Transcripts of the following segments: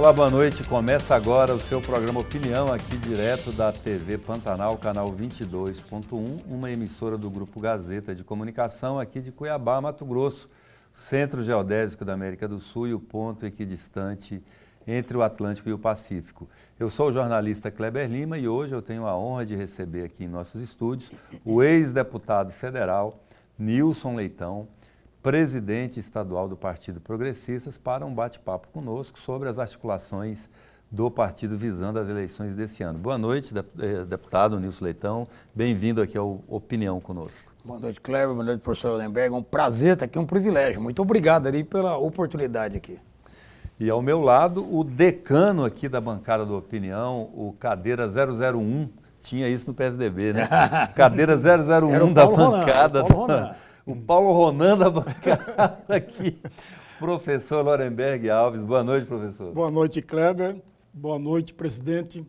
Olá, boa noite. Começa agora o seu programa Opinião, aqui direto da TV Pantanal, canal 22.1, uma emissora do Grupo Gazeta de Comunicação aqui de Cuiabá, Mato Grosso, centro geodésico da América do Sul e o ponto equidistante entre o Atlântico e o Pacífico. Eu sou o jornalista Kleber Lima e hoje eu tenho a honra de receber aqui em nossos estúdios o ex-deputado federal Nilson Leitão, presidente estadual do Partido Progressistas, para um bate-papo conosco sobre as articulações do partido visando as eleições desse ano. Boa noite, deputado Nilson Leitão. Bem-vindo aqui ao Opinião conosco. Boa noite, Kleber. Boa noite, professor Hollenberg. É um prazer estar aqui, um privilégio. Muito obrigado ali pela oportunidade aqui. E ao meu lado, o decano aqui da bancada do Opinião, o cadeira 001, tinha isso no PSDB, né? Cadeira 001 da bancada. O Paulo Ronan da bancada aqui, professor Hollenberg Alves. Boa noite, professor. Boa noite, Kleber. Boa noite, presidente.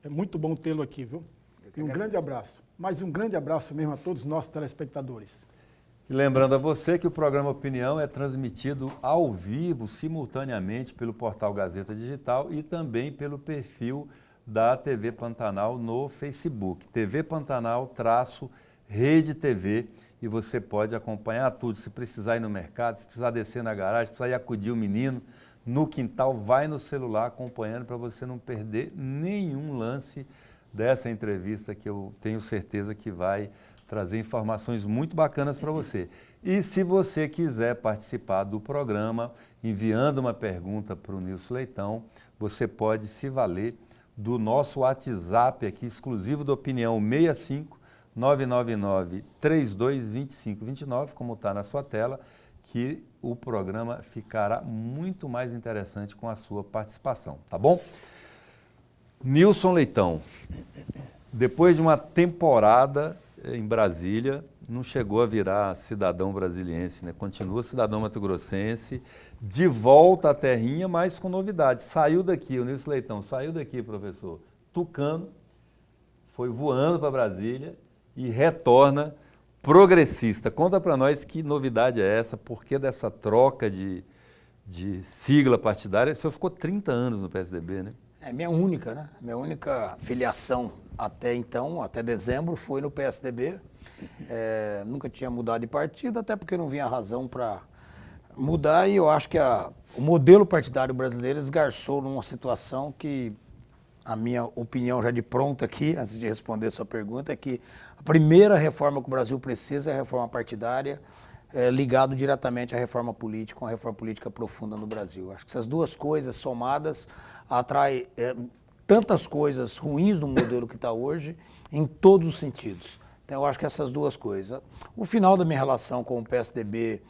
É muito bom tê-lo aqui, viu? E um grande abraço. Mais um grande abraço mesmo a todos os nossos telespectadores. E lembrando a você que o programa Opinião é transmitido ao vivo, simultaneamente, pelo portal Gazeta Digital e também pelo perfil da TV Pantanal no Facebook. TV Pantanal-Rede TV. E você pode acompanhar tudo. Se precisar ir no mercado, se precisar descer na garagem, se precisar ir acudir o menino no quintal, vai no celular acompanhando para você não perder nenhum lance dessa entrevista que eu tenho certeza que vai trazer informações muito bacanas para você. E se você quiser participar do programa, enviando uma pergunta para o Nilson Leitão, você pode se valer do nosso WhatsApp aqui, exclusivo da Opinião 65 999-322529, como está na sua tela, que o programa ficará muito mais interessante com a sua participação, tá bom? Nilson Leitão, depois de uma temporada em Brasília, não chegou a virar cidadão brasiliense, né? Continua cidadão mato-grossense, de volta à terrinha, mas com novidades. Saiu daqui, o Nilson Leitão saiu daqui, professor, tucano, foi voando para Brasília, e retorna progressista. Conta para nós que novidade é essa, por que dessa troca de sigla partidária? O senhor ficou 30 anos no PSDB, né? É minha única, né? Minha única filiação até então, até dezembro, foi no PSDB. Nunca tinha mudado de partido, até porque não vinha razão para mudar, e eu acho que o modelo partidário brasileiro esgarçou numa situação que, a minha opinião já de pronto aqui, antes de responder a sua pergunta, é que a primeira reforma que o Brasil precisa é a reforma partidária, ligado diretamente à reforma política, uma reforma política profunda no Brasil. Acho que essas duas coisas somadas atraem tantas coisas ruins no modelo que está hoje, em todos os sentidos. Então eu acho que essas duas coisas. O final da minha relação com o PSDB,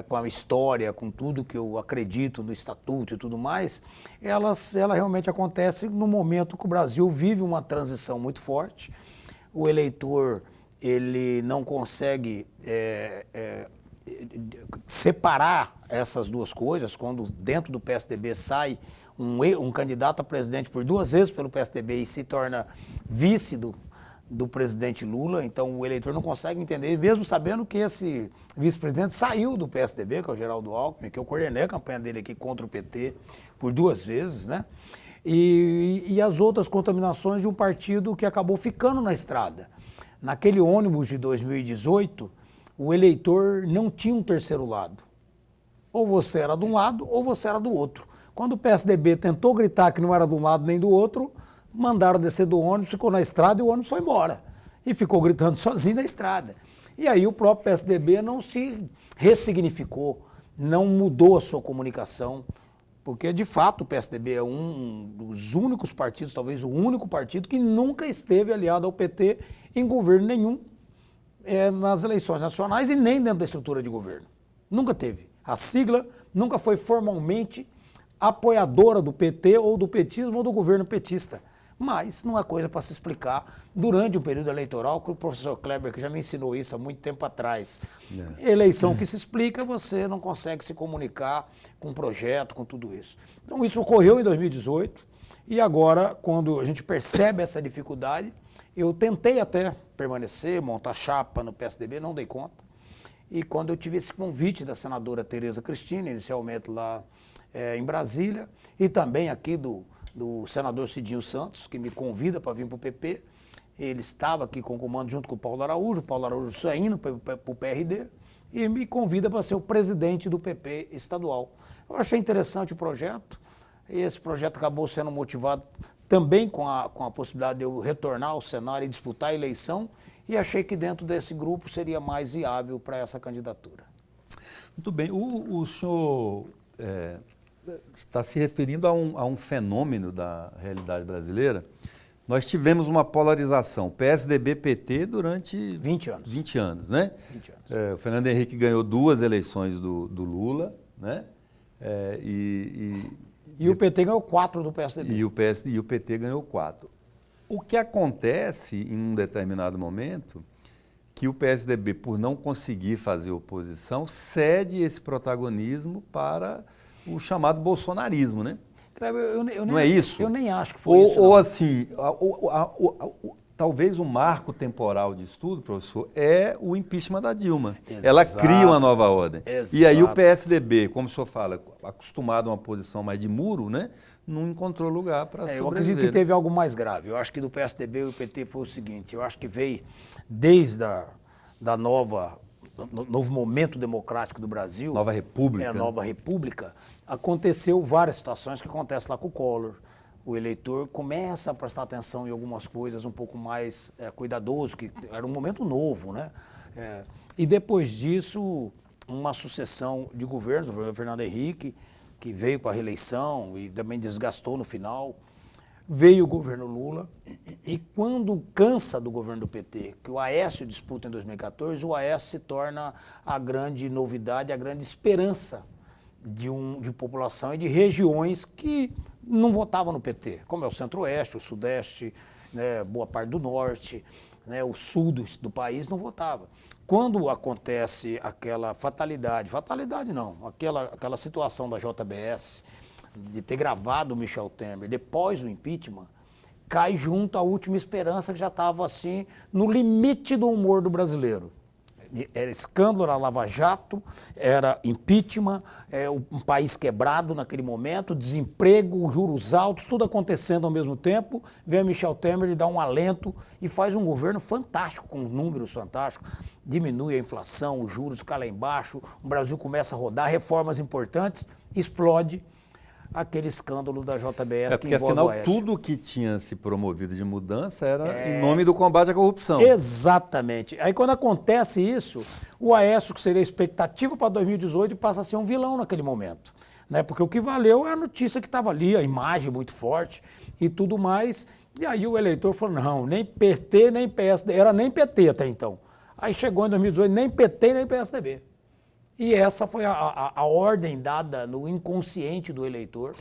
com a história, com tudo que eu acredito no estatuto e tudo mais, ela realmente acontece no momento que o Brasil vive uma transição muito forte. O eleitor, ele não consegue separar essas duas coisas, quando dentro do PSDB sai um candidato a presidente por duas vezes pelo PSDB e se torna vice do presidente Lula. Então o eleitor não consegue entender, mesmo sabendo que esse vice-presidente saiu do PSDB, que é o Geraldo Alckmin, que eu coordenei a campanha dele aqui contra o PT por duas vezes, né? E as outras contaminações de um partido que acabou ficando na estrada. Naquele ônibus de 2018, o eleitor não tinha um terceiro lado. Ou você era de um lado ou você era do outro. Quando o PSDB tentou gritar que não era de um lado nem do outro, mandaram descer do ônibus, ficou na estrada e o ônibus foi embora. E ficou gritando sozinho na estrada. E aí o próprio PSDB não se ressignificou, não mudou a sua comunicação, porque de fato o PSDB é um dos únicos partidos, talvez o único partido, que nunca esteve aliado ao PT em governo nenhum, nas eleições nacionais e nem dentro da estrutura de governo. Nunca teve. A sigla nunca foi formalmente apoiadora do PT ou do petismo ou do governo petista. Mas não é coisa para se explicar durante um período eleitoral, que o professor Kleber que já me ensinou isso há muito tempo atrás. Eleição que se explica, você não consegue se comunicar com um projeto, com tudo isso. Então isso ocorreu em 2018 e agora, quando a gente percebe essa dificuldade, eu tentei até permanecer, montar chapa no PSDB, não dei conta. E quando eu tive esse convite da senadora Tereza Cristina, inicialmente lá em Brasília, e também aqui do senador Cidinho Santos, que me convida para vir para o PP. Ele estava aqui com o comando junto com o Paulo Araújo saindo para o PRD, e me convida para ser o presidente do PP estadual. Eu achei interessante o projeto, e esse projeto acabou sendo motivado também com a possibilidade de eu retornar ao Senado e disputar a eleição, e achei que dentro desse grupo seria mais viável para essa candidatura. Muito bem. O senhor está se referindo a um fenômeno da realidade brasileira. Nós tivemos uma polarização PSDB-PT durante 20 anos. 20 anos, né? 20 anos. O Fernando Henrique ganhou 2 eleições do Lula, né? E o PT ganhou 4 do PSDB. E o PT ganhou 4. O que acontece em um determinado momento, que o PSDB, por não conseguir fazer oposição, cede esse protagonismo para o chamado bolsonarismo, né? Não é isso? Eu nem acho que foi isso. Ou assim, talvez o marco temporal de estudo, professor, é o impeachment da Dilma. Exato. Ela cria uma nova ordem. Exato. E aí o PSDB, como o senhor fala, acostumado a uma posição mais de muro, né, não encontrou lugar para sobreviver. Eu acredito que teve algo mais grave. Eu acho que do PSDB e o PT foi o seguinte, eu acho que veio desde novo momento democrático do Brasil. Nova República. A Nova República. Aconteceu várias situações que acontecem lá com o Collor. O eleitor começa a prestar atenção em algumas coisas um pouco mais cuidadoso, que era um momento novo, né? E depois disso, uma sucessão de governos, o governo Fernando Henrique, que veio para a reeleição e também desgastou no final. Veio o governo Lula, e quando cansa do governo do PT, que o Aécio disputa em 2014, o Aécio se torna a grande novidade, a grande esperança de população e de regiões que não votavam no PT, como é o Centro-Oeste, o Sudeste, né, boa parte do Norte, né, o Sul do país não votava. Quando acontece aquela fatalidade não, aquela situação da JBS, de ter gravado o Michel Temer depois do impeachment, cai junto à última esperança que já estava assim no limite do humor do brasileiro. Era escândalo, era Lava Jato, era impeachment, um país quebrado naquele momento, desemprego, juros altos, tudo acontecendo ao mesmo tempo. Vem a Michel Temer e dá um alento e faz um governo fantástico, com números fantásticos, diminui a inflação, os juros caem lá embaixo, o Brasil começa a rodar, reformas importantes, explode aquele escândalo da JBS que envolve afinal, o Aécio. tudo que tinha se promovido de mudança era em nome do combate à corrupção. Exatamente. Aí quando acontece isso, o Aécio, que seria a expectativa para 2018, passa a ser um vilão naquele momento. Né? Porque o que valeu é a notícia que estava ali, a imagem muito forte e tudo mais. E aí o eleitor falou, não, nem PT, nem PSD, era nem PT até então. Aí chegou em 2018, nem PT, nem PSDB. E essa foi a ordem dada no inconsciente do eleitor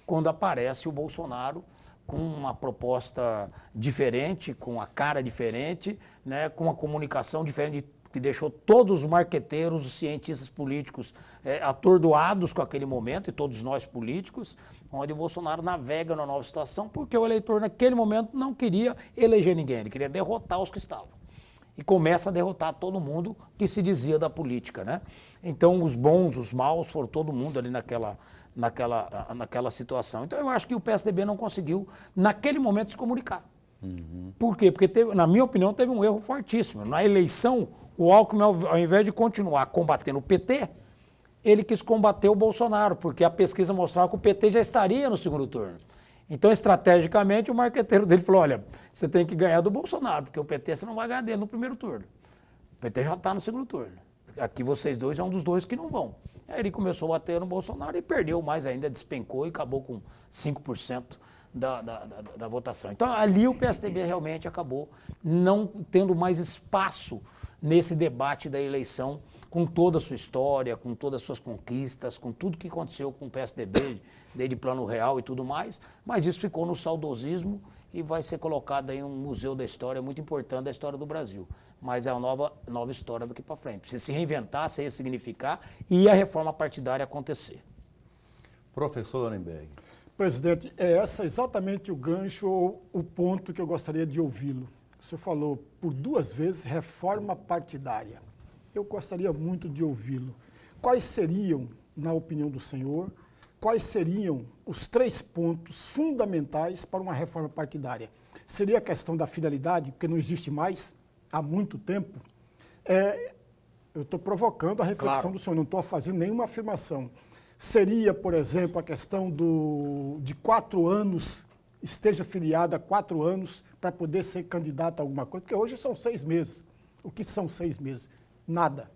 quando aparece o Bolsonaro com uma proposta diferente, com a cara diferente, né, com uma comunicação diferente, que deixou todos os marqueteiros, os cientistas políticos atordoados com aquele momento, e todos nós políticos, onde o Bolsonaro navega numa nova situação, porque o eleitor naquele momento não queria eleger ninguém, ele queria derrotar os que estavam. E começa a derrotar todo mundo que se dizia da política, né? Então, os bons, os maus, foram todo mundo ali naquela situação. Então, eu acho que o PSDB não conseguiu, naquele momento, se comunicar. Uhum. Por quê? Porque, na minha opinião, teve um erro fortíssimo. Na eleição, o Alckmin, ao invés de continuar combatendo o PT, ele quis combater o Bolsonaro, porque a pesquisa mostrava que o PT já estaria no segundo turno. Então, estrategicamente, o marqueteiro dele falou, olha, você tem que ganhar do Bolsonaro, porque o PT você não vai ganhar dele no primeiro turno. O PT já está no segundo turno. Aqui vocês dois é um dos dois que não vão. Aí ele começou a bater no Bolsonaro e perdeu mais ainda, despencou e acabou com 5% da votação. Então, ali o PSDB realmente acabou não tendo mais espaço nesse debate da eleição, com toda a sua história, com todas as suas conquistas, com tudo que aconteceu com o PSDB, desde Plano Real e tudo mais, mas isso ficou no saudosismo e vai ser colocado aí um museu da história muito importante da história do Brasil. Mas é uma nova história daqui para frente. Precisa se reinventar, se ressignificar e a reforma partidária acontecer. Professor Lorenberg. Presidente, essa exatamente o gancho ou o ponto que eu gostaria de ouvi-lo. O senhor falou por 2 vezes reforma partidária. Eu gostaria muito de ouvi-lo. Quais seriam, na opinião do senhor, quais seriam os 3 pontos fundamentais para uma reforma partidária. Seria a questão da fidelidade, que não existe mais há muito tempo. Eu estou provocando a reflexão do senhor, não estou fazendo nenhuma afirmação. Seria, por exemplo, a questão de 4 anos, esteja filiado há 4 anos para poder ser candidato a alguma coisa, porque hoje são 6 meses. O que são 6 meses? Nada.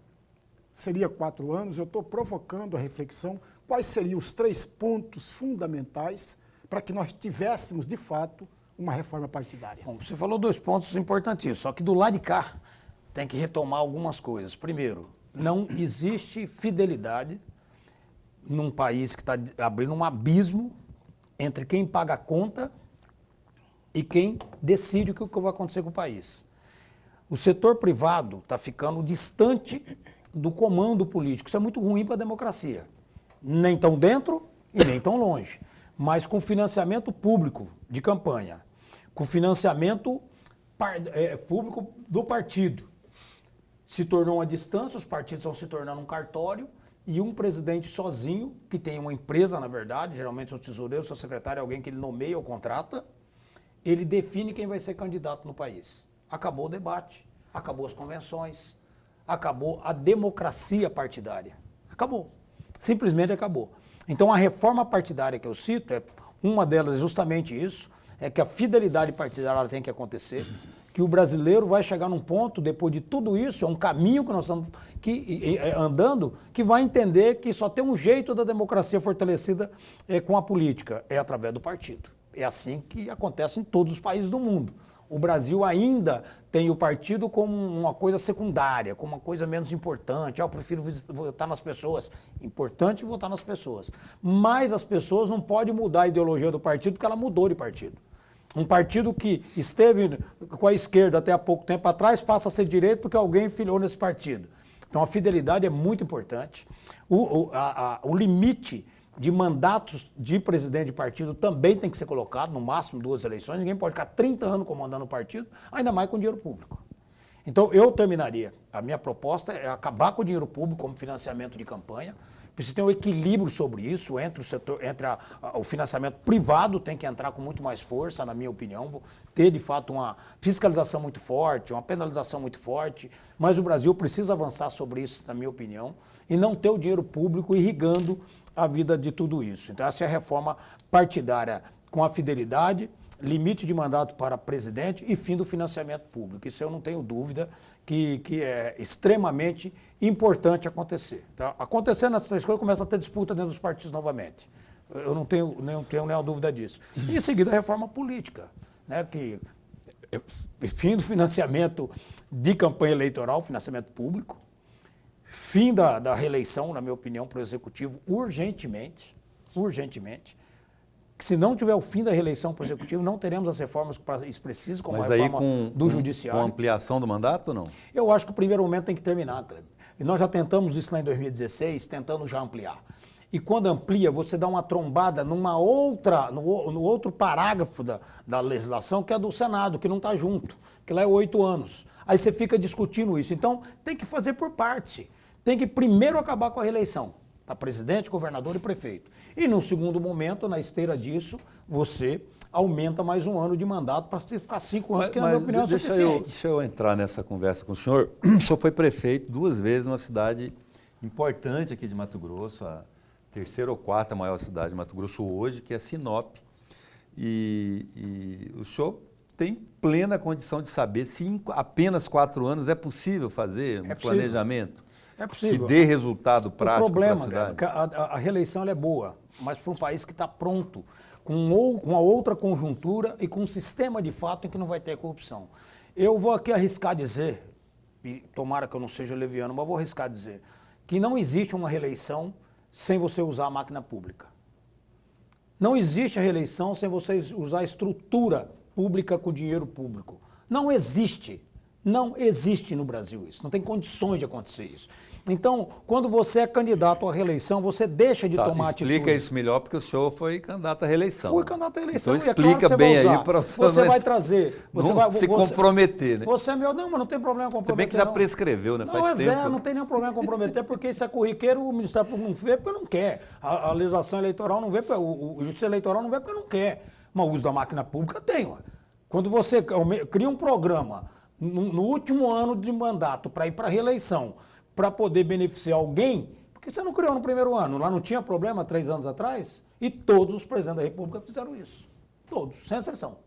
Seria 4 anos, eu estou provocando a reflexão, quais seriam os 3 pontos fundamentais para que nós tivéssemos, de fato, uma reforma partidária. Bom, você falou 2 pontos importantíssimos, só que do lado de cá tem que retomar algumas coisas. Primeiro, não existe fidelidade num país que está abrindo um abismo entre quem paga a conta e quem decide o que vai acontecer com o país. O setor privado está ficando distante do comando político. Isso é muito ruim para a democracia. Nem tão dentro e nem tão longe. Mas com financiamento público de campanha, com financiamento público do partido, se tornou uma distância, os partidos estão se tornando um cartório e um presidente sozinho, que tem uma empresa, na verdade, geralmente o tesoureiro, o seu secretário é alguém que ele nomeia ou contrata, ele define quem vai ser candidato no país. Acabou o debate, acabou as convenções, acabou a democracia partidária. Acabou. Simplesmente acabou. Então a reforma partidária que eu cito, uma delas é justamente isso, é que a fidelidade partidária ela tem que acontecer, que o brasileiro vai chegar num ponto, depois de tudo isso, é um caminho que nós estamos andando, que vai entender que só tem um jeito da democracia fortalecida com a política, é através do partido. É assim que acontece em todos os países do mundo. O Brasil ainda tem o partido como uma coisa secundária, como uma coisa menos importante. Eu prefiro votar nas pessoas. Importante votar nas pessoas. Mas as pessoas não podem mudar a ideologia do partido porque ela mudou de partido. Um partido que esteve com a esquerda até há pouco tempo atrás passa a ser direito porque alguém filiou nesse partido. Então a fidelidade é muito importante. O limite de mandatos de presidente de partido também tem que ser colocado, no máximo 2 eleições. Ninguém pode ficar 30 anos comandando o partido, ainda mais com dinheiro público. Então eu terminaria. A minha proposta é acabar com o dinheiro público como financiamento de campanha. Precisa ter um equilíbrio sobre isso entre o setor, o financiamento privado tem que entrar com muito mais força, na minha opinião, ter de fato uma fiscalização muito forte, uma penalização muito forte, mas o Brasil precisa avançar sobre isso, na minha opinião, e não ter o dinheiro público irrigando a vida de tudo isso. Então essa é a reforma partidária com a fidelidade, limite de mandato para presidente e fim do financiamento público. Isso eu não tenho dúvida que é extremamente importante acontecer. Tá? Acontecendo essas 3 coisas, começa a ter disputa dentro dos partidos novamente. Eu não tenho nenhuma dúvida disso. E em seguida a reforma política, né? Que fim do financiamento de campanha eleitoral, financiamento público, fim da reeleição, na minha opinião, para o Executivo urgentemente, que se não tiver o fim da reeleição para o Executivo, não teremos as reformas expressivas, como mas a reforma do Judiciário. Com ampliação do mandato ou não? Eu acho que o primeiro momento tem que terminar, Cleber. E nós já tentamos isso lá em 2016, tentando já ampliar. E quando amplia, você dá uma trombada no outro parágrafo da legislação, que é do Senado, que não está junto, que lá é 8 anos. Aí você fica discutindo isso. Então, tem que fazer por parte. Tem que primeiro acabar com a reeleição, para presidente, governador e prefeito. E num segundo momento, na esteira disso, você aumenta mais 1 ano de mandato para ficar 5 anos, que na minha opinião é suficiente. Deixa eu entrar nessa conversa com o senhor. O senhor foi prefeito 2 vezes numa cidade importante aqui de Mato Grosso, a 3ª ou 4ª maior cidade de Mato Grosso hoje, que é Sinop. E o senhor tem plena condição de saber se em apenas 4 anos é possível fazer um planejamento que dê resultado prático para a cidade. O problema, a reeleição ela é boa, mas para um país que está pronto, com uma outra conjuntura e com um sistema de fato em que não vai ter corrupção. Eu vou aqui arriscar dizer, e tomara que eu não seja leviano, mas vou arriscar dizer, que não existe uma reeleição sem você usar a máquina pública. Não existe a reeleição sem você usar a estrutura pública com dinheiro público. Não existe. Não existe no Brasil isso, não tem condições de acontecer isso. Então, quando você é candidato à reeleição, você deixa de tomar atitude. Explica isso melhor, porque o senhor foi candidato à reeleição. Fui candidato à eleição. Então explica bem aí para você vai trazer. Você vai se comprometer, né? Você é meu. Não, mas não tem problema comprometer. Se bem que já prescreveu, né? Faz tempo. Não tem nenhum problema comprometer, porque isso é corriqueiro, o Ministério Público não vê porque não quer. A legislação eleitoral não vê, o Justiça Eleitoral não vê porque não quer. Mas o uso da máquina pública tem, ó. Quando você cria um programa no último ano de mandato para ir para a reeleição, para poder beneficiar alguém, porque você não criou no primeiro ano, lá não tinha problema 3 anos atrás, e todos os presidentes da República fizeram isso. Todos, sem exceção.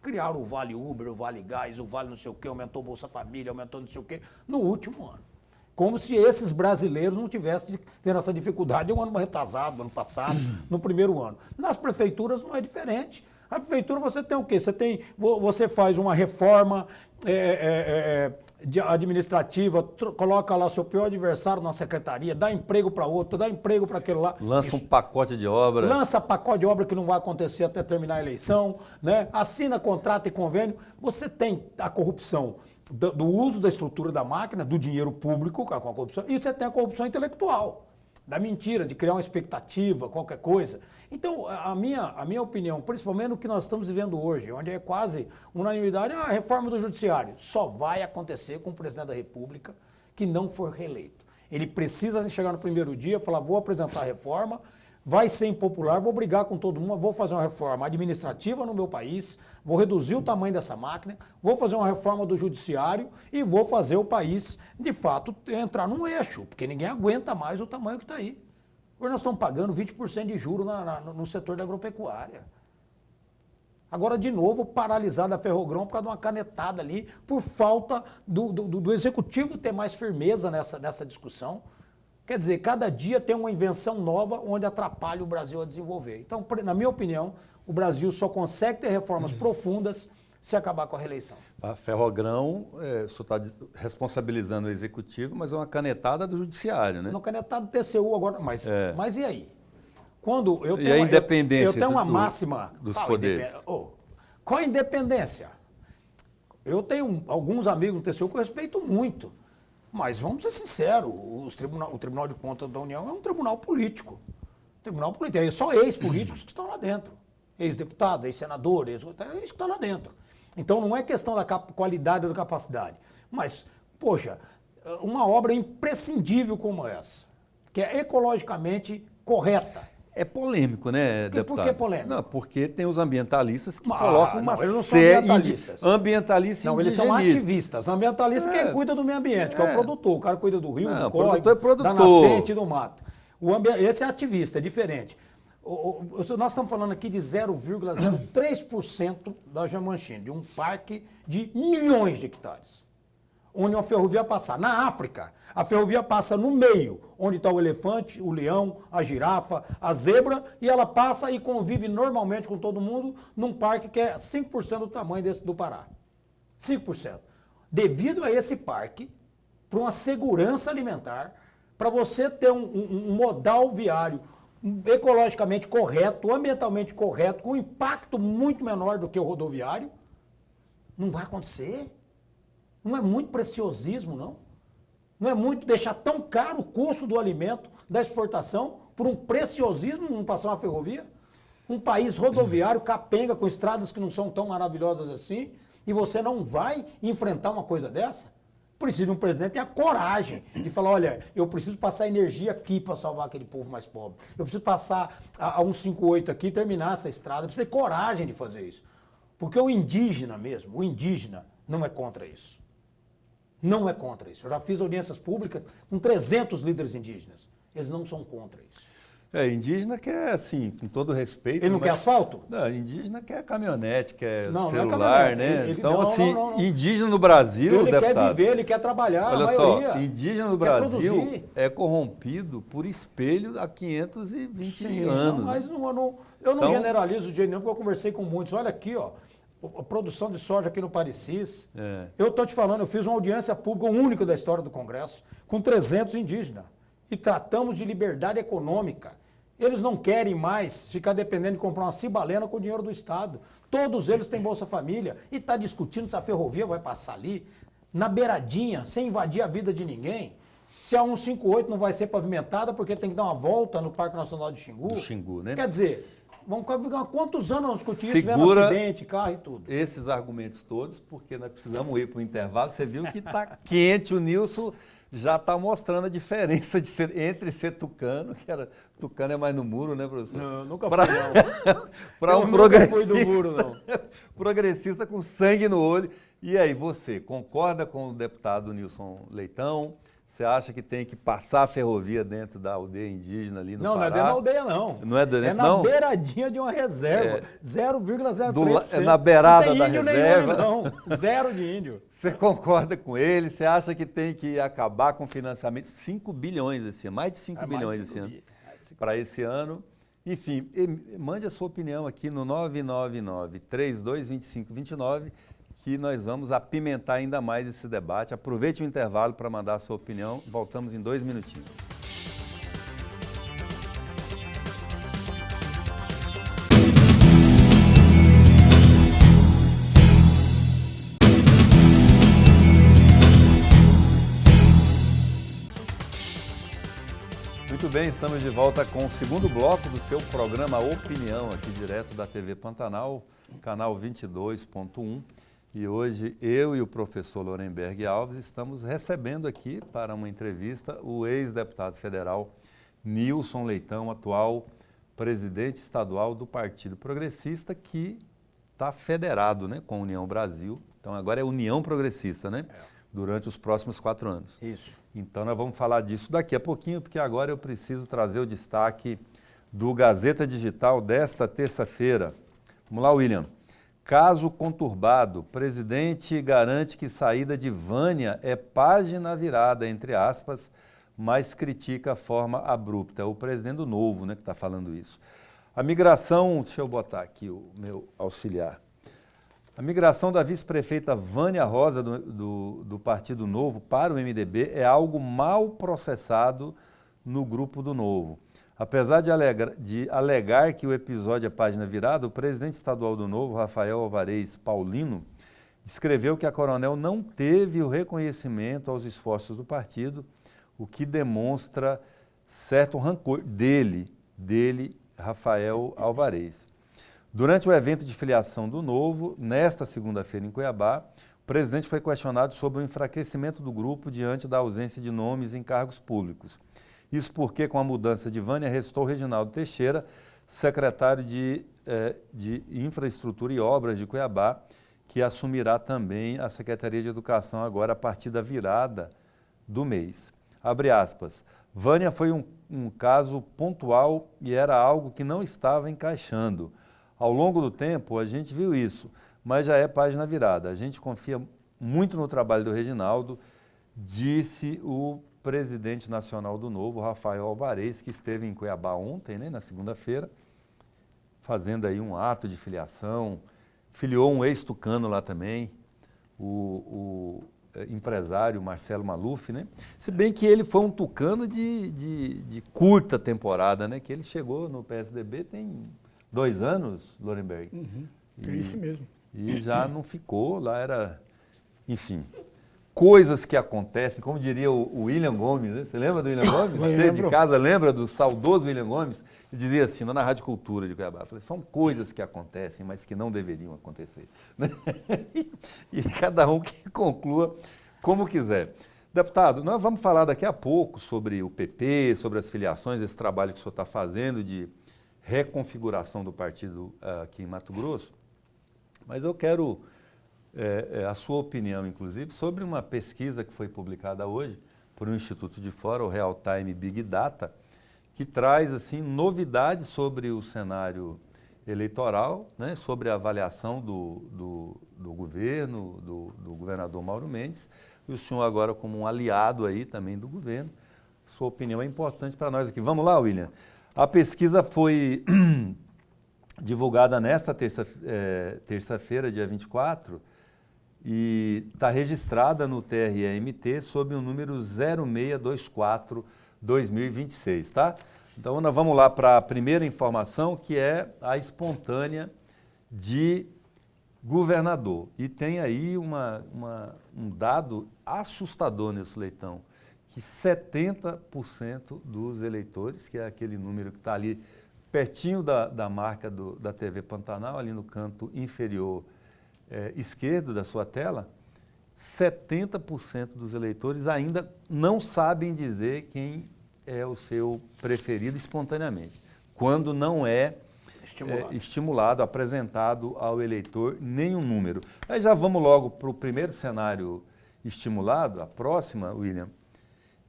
Criaram o Vale Uber, o Vale Gás, o Vale não sei o quê, aumentou o Bolsa Família, aumentou não sei o quê, no último ano. Como se esses brasileiros não tivessem tendo essa dificuldade um ano retrasado, ano passado, no primeiro ano. Nas prefeituras não é diferente. A prefeitura você tem o quê? Você faz uma reforma administrativa, coloca lá seu pior adversário na secretaria, dá emprego para outro, dá emprego para aquele lá. Lança um pacote de obra. Lança pacote de obra que não vai acontecer até terminar a eleição, né? Assina contrato e convênio. Você tem a corrupção do uso da estrutura da máquina, do dinheiro público com a corrupção, e você tem a corrupção intelectual, da mentira, de criar uma expectativa, qualquer coisa. Então, a minha opinião, principalmente no que nós estamos vivendo hoje, onde é quase unanimidade, a reforma do judiciário só vai acontecer com o presidente da República que não for reeleito. Ele precisa chegar no primeiro dia, falar, vou apresentar a reforma, vai ser impopular, vou brigar com todo mundo, vou fazer uma reforma administrativa no meu país, vou reduzir o tamanho dessa máquina, vou fazer uma reforma do judiciário e vou fazer o país, de fato, entrar num eixo, porque ninguém aguenta mais o tamanho que está aí. Hoje nós estamos pagando 20% de juros no setor da agropecuária. Agora, de novo, paralisada a Ferrogrão por causa de uma canetada ali, por falta do executivo ter mais firmeza nessa discussão. Quer dizer, cada dia tem uma invenção nova onde atrapalha o Brasil a desenvolver. Então, na minha opinião, o Brasil só consegue ter reformas profundas se acabar com a reeleição. A Ferrogrão, o senhor está responsabilizando o executivo, mas é uma canetada do judiciário, né? Uma canetada do TCU agora, mas e aí? Quando eu tenho, e a independência eu tenho uma máxima dos poderes. Qual a independência? Eu tenho alguns amigos do TCU que eu respeito muito. Mas vamos ser sinceros, o Tribunal de Contas da União é um tribunal político. Tribunal político, é só ex-políticos que estão lá dentro. Ex-deputados, ex-senadores, é isso que está lá dentro. Então não é questão da qualidade ou da capacidade. Mas, poxa, uma obra imprescindível como essa, que é ecologicamente correta. É polêmico, né, deputado? Por que polêmico? Não, porque tem os ambientalistas que colocam uma eles não são série ambientalistas. Ambientalistas Não, eles são ativistas. Ambientalistas quem cuida do meio ambiente, que é o produtor. O cara cuida do rio, do córrego, da nascente, do mato. Esse é ativista, é diferente. Nós estamos falando aqui de 0,03% da Jamanchim, de um parque de milhões de hectares, onde uma ferrovia passar. Na África, a ferrovia passa no meio, onde está o elefante, o leão, a girafa, a zebra, e ela passa e convive normalmente com todo mundo num parque que é 5% do tamanho do Pará. 5%. Devido a esse parque, para uma segurança alimentar, para você ter um modal viário ecologicamente correto, ambientalmente correto, com impacto muito menor do que o rodoviário, não vai acontecer. Não é muito preciosismo, não. Não é muito deixar tão caro o custo do alimento, da exportação, por um preciosismo não passar uma ferrovia? Um país rodoviário, capenga, com estradas que não são tão maravilhosas assim, e você não vai enfrentar uma coisa dessa? Precisa de um presidente ter a coragem de falar, olha, eu preciso passar energia aqui para salvar aquele povo mais pobre. Eu preciso passar a 158 aqui e terminar essa estrada. Eu preciso ter coragem de fazer isso. Porque o indígena mesmo, o indígena não é contra isso. Não é contra isso. Eu já fiz audiências públicas com 300 líderes indígenas. Eles não são contra isso. Indígena quer, assim, com todo respeito... Ele não quer asfalto? Não, indígena quer caminhonete, quer não, celular, não é né? Então, assim, indígina no Brasil, ele deputado... quer viver, ele quer trabalhar, olha a maioria. Só, indígena no Brasil é corrompido por espelho há 520 anos. Não, mas eu não generalizo de jeito nenhum, porque eu conversei com muitos. Olha aqui, ó. A produção de soja aqui no Parecis. Eu estou te falando, eu fiz uma audiência pública única da história do Congresso, com 300 indígenas. E tratamos de liberdade econômica. Eles não querem mais ficar dependendo de comprar uma cibalena com o dinheiro do Estado. Todos eles têm Bolsa Família. E está discutindo se a ferrovia vai passar ali. na beiradinha, sem invadir a vida de ninguém. Se a 158 não vai ser pavimentada porque tem que dar uma volta no Parque Nacional de Xingu. Do Xingu, né? Quer dizer, vamos ficar quantos anos vamos discutir isso, tiver Segura acidente, carro e tudo. esses argumentos todos, porque nós precisamos ir para o intervalo. Você viu que está quente, o Nilson já está mostrando a diferença entre ser tucano, que era tucano é mais no muro, né, professor? Não, nunca fui, não. Para um nunca progressista, fui do muro, não. progressista com sangue no olho. E aí, você concorda com o deputado Nilson Leitão? Você acha que tem que passar a ferrovia dentro da aldeia indígena ali no Pará? Não é dentro da aldeia, não. Não é dentro, é na não? beiradinha de uma reserva. 0,03%. É na beirada não tem da índio reserva. Nenhum, não. Zero de índio. Você concorda com ele? Você acha que tem que acabar com o financiamento? 5 bilhões esse ano, mais de 5 bilhões esse ano. Para esse ano. Enfim, mande a sua opinião aqui no 999-322529, que nós vamos apimentar ainda mais esse debate. Aproveite o intervalo para mandar a sua opinião. Voltamos em 2 minutinhos. Muito bem, estamos de volta com o segundo bloco do seu programa Opinião, aqui direto da TV Pantanal, canal 22.1. E hoje eu e o professor Lorenberg Alves estamos recebendo aqui para uma entrevista o ex-deputado federal Nilson Leitão, atual presidente estadual do Partido Progressista, que está federado, né, com a União Brasil. Então agora é União Progressista, né? Durante os próximos 4 anos. Isso. Então nós vamos falar disso daqui a pouquinho, porque agora eu preciso trazer o destaque do Gazeta Digital desta terça-feira. Vamos lá, William. Caso conturbado, presidente garante que saída de Vânia é página virada, entre aspas, mas critica a forma abrupta. É o presidente do Novo, né, que está falando isso. A migração, deixa eu botar aqui o meu auxiliar. A migração da vice-prefeita Vânia Rosa do Partido Novo para o MDB é algo mal processado no grupo do Novo. Apesar de alegar que o episódio é página virada, o presidente estadual do Novo, Rafael Alvarez Paulino, descreveu que a coronel não teve o reconhecimento aos esforços do partido, o que demonstra certo rancor dele, Rafael Alvarez. Durante o evento de filiação do Novo, nesta segunda-feira em Cuiabá, o presidente foi questionado sobre o enfraquecimento do grupo diante da ausência de nomes em cargos públicos. Isso porque, com a mudança de Vânia, restou Reginaldo Teixeira, secretário de Infraestrutura e Obras de Cuiabá, que assumirá também a Secretaria de Educação agora a partir da virada do mês. Abre aspas. Vânia foi um caso pontual e era algo que não estava encaixando. Ao longo do tempo, a gente viu isso, mas já é página virada. A gente confia muito no trabalho do Reginaldo, disse o presidente nacional do Novo, Rafael Alvarez, que esteve em Cuiabá ontem, né, na segunda-feira, fazendo aí um ato de filiação, filiou um ex-tucano lá também, o empresário Marcelo Maluf, né? Se bem que ele foi um tucano de curta temporada, né? Que ele chegou no PSDB tem 2 anos, Lorenberg. É isso mesmo. E já não ficou, lá era, enfim, coisas que acontecem, como diria o William Gomes, né? Você lembra do William Gomes? Você de casa lembra do saudoso William Gomes? Ele dizia assim, na Rádio Cultura de Cuiabá, falei, são coisas que acontecem, mas que não deveriam acontecer. E cada um que conclua como quiser. Deputado, nós vamos falar daqui a pouco sobre o PP, sobre as filiações, esse trabalho que o senhor está fazendo de reconfiguração do partido aqui em Mato Grosso, mas eu quero a sua opinião, inclusive, sobre uma pesquisa que foi publicada hoje por um instituto de fora, o Real Time Big Data, que traz assim, novidades sobre o cenário eleitoral, né, sobre a avaliação do governo, do governador Mauro Mendes, e o senhor agora como um aliado aí também do governo. Sua opinião é importante para nós aqui. Vamos lá, William? A pesquisa foi divulgada nesta terça-feira, dia 24, e está registrada no TRE-MT sob o número 0624-2026, tá? Então, nós vamos lá para a primeira informação, que é a espontânea de governador. E tem aí um dado assustador nesse leitão, que 70% dos eleitores, que é aquele número que está ali pertinho da marca da TV Pantanal, ali no canto inferior esquerdo da sua tela, 70% dos eleitores ainda não sabem dizer quem é o seu preferido espontaneamente, quando não é estimulado, apresentado ao eleitor nenhum número. Aí já vamos logo para o primeiro cenário estimulado, a próxima, William,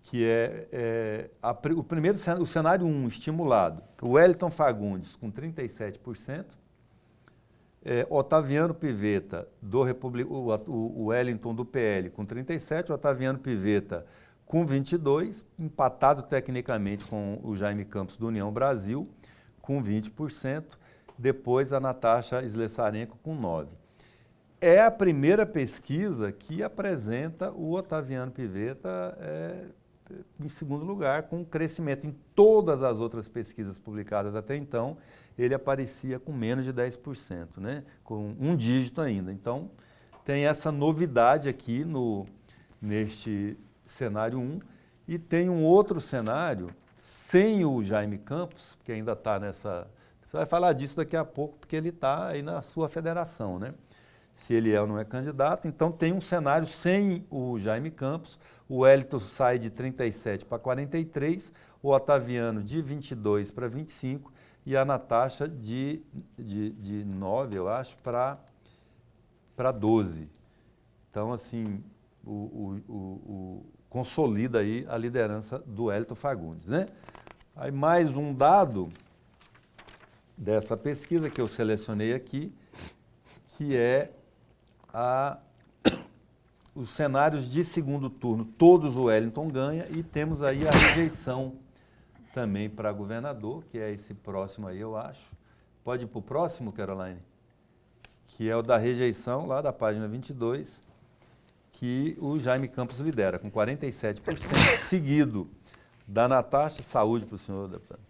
que o cenário 1 estimulado. O Wellington Fagundes com 37%, Otaviano Pivetta, o Wellington do PL com 37%, Otaviano Pivetta com 22%, empatado tecnicamente com o Jaime Campos do União Brasil, com 20%, depois a Natasha Slessarenko com 9%. É a primeira pesquisa que apresenta o Otaviano Pivetta em segundo lugar, com crescimento. Em todas as outras pesquisas publicadas até então, ele aparecia com menos de 10%, né? Com um dígito ainda. Então, tem essa novidade aqui neste cenário 1, e tem um outro cenário sem o Jaime Campos, que ainda está nessa... Você vai falar disso daqui a pouco, porque ele está aí na sua federação, né? Se ele é ou não é candidato. Então, tem um cenário sem o Jaime Campos. O Wellington sai de 37 para 43, o Otaviano de 22 para 25 e a Natasha de 9, eu acho, para 12. Então, assim, consolida aí a liderança do Wellington Fagundes, né? Aí mais um dado dessa pesquisa que eu selecionei aqui, que é os cenários de segundo turno. Todos o Wellington ganha, e temos aí a rejeição também para governador, que é esse próximo aí, eu acho. Pode ir para o próximo, Caroline? Que é o da rejeição, lá da página 22, que o Jaime Campos lidera, com 47%, seguido da Natasha. Saúde para o senhor, deputado.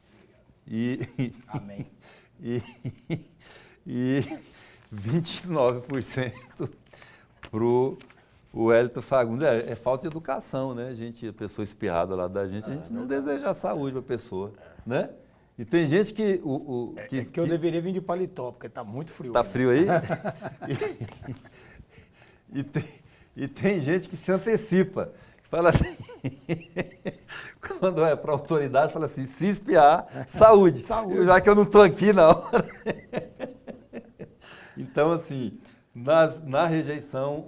Amém. E 29% para o Wellington Fagundes. É falta de educação, né? A pessoa espirrada lá da gente, a gente não deseja saúde para a pessoa, né? E tem gente que... eu deveria vir de paletó, porque está muito frio. Está frio aí? E tem gente que se antecipa, que fala assim, quando é para a autoridade, fala assim, se espiar, saúde. Já que eu não estou aqui na hora. Então, assim, na rejeição,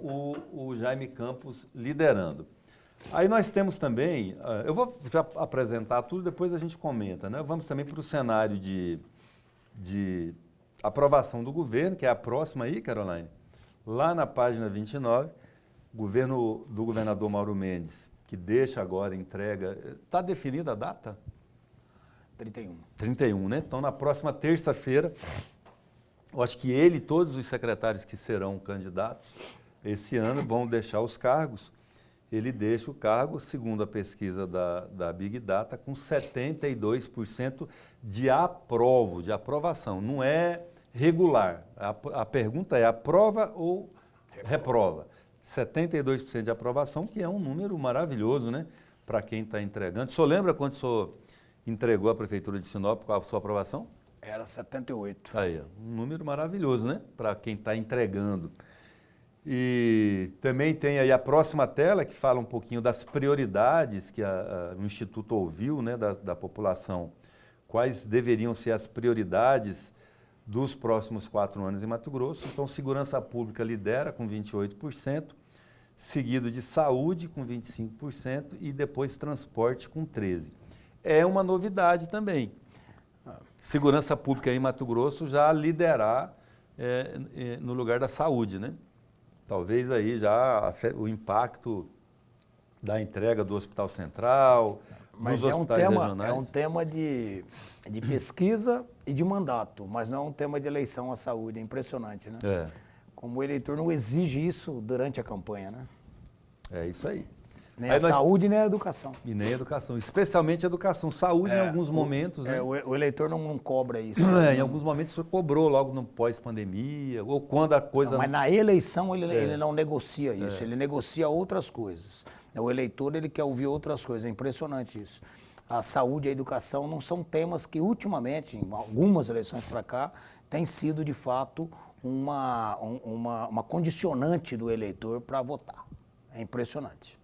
o Jaime Campos liderando. Aí nós temos também, eu vou já apresentar tudo, depois a gente comenta, né? Vamos também para o cenário de aprovação do governo, que é a próxima aí, Caroline. Lá na página 29, governo do governador Mauro Mendes, que deixa agora, entrega... Está definida a data? 31. 31, né? Então, na próxima terça-feira, eu acho que ele e todos os secretários que serão candidatos esse ano vão deixar os cargos. Ele deixa o cargo, segundo a pesquisa da Big Data, com 72% de aprovação. Não é regular. A pergunta é aprova ou reprova? 72% de aprovação, que é um número maravilhoso, né? Para quem está entregando. O senhor lembra quando o senhor entregou à Prefeitura de Sinop com a sua aprovação? Era 78. Aí, um número maravilhoso, né? Para quem está entregando. E também tem aí a próxima tela, que fala um pouquinho das prioridades que o Instituto ouviu, né, da população. Quais deveriam ser as prioridades dos próximos 4 anos em Mato Grosso. Então, segurança pública lidera com 28%, seguido de saúde com 25% e depois transporte com 13%. É uma novidade também. Segurança pública em Mato Grosso já liderar no lugar da saúde, né? Talvez aí já o impacto da entrega do Hospital Central, dos hospitais regionais. É um tema de pesquisa e de mandato, mas não é um tema de eleição à saúde. É impressionante, né? É. Como o eleitor não exige isso durante a campanha, né? É isso aí. Nem a saúde, nem a educação. E nem a educação, especialmente a educação. Saúde em alguns momentos. Né? O eleitor não cobra isso. Em alguns momentos você cobrou logo no pós-pandemia, ou quando a coisa... Não, mas na eleição ele não negocia isso, ele negocia outras coisas. O eleitor ele quer ouvir outras coisas, é impressionante isso. A saúde e a educação não são temas que ultimamente, em algumas eleições para cá, tem sido de fato uma condicionante do eleitor para votar. É impressionante.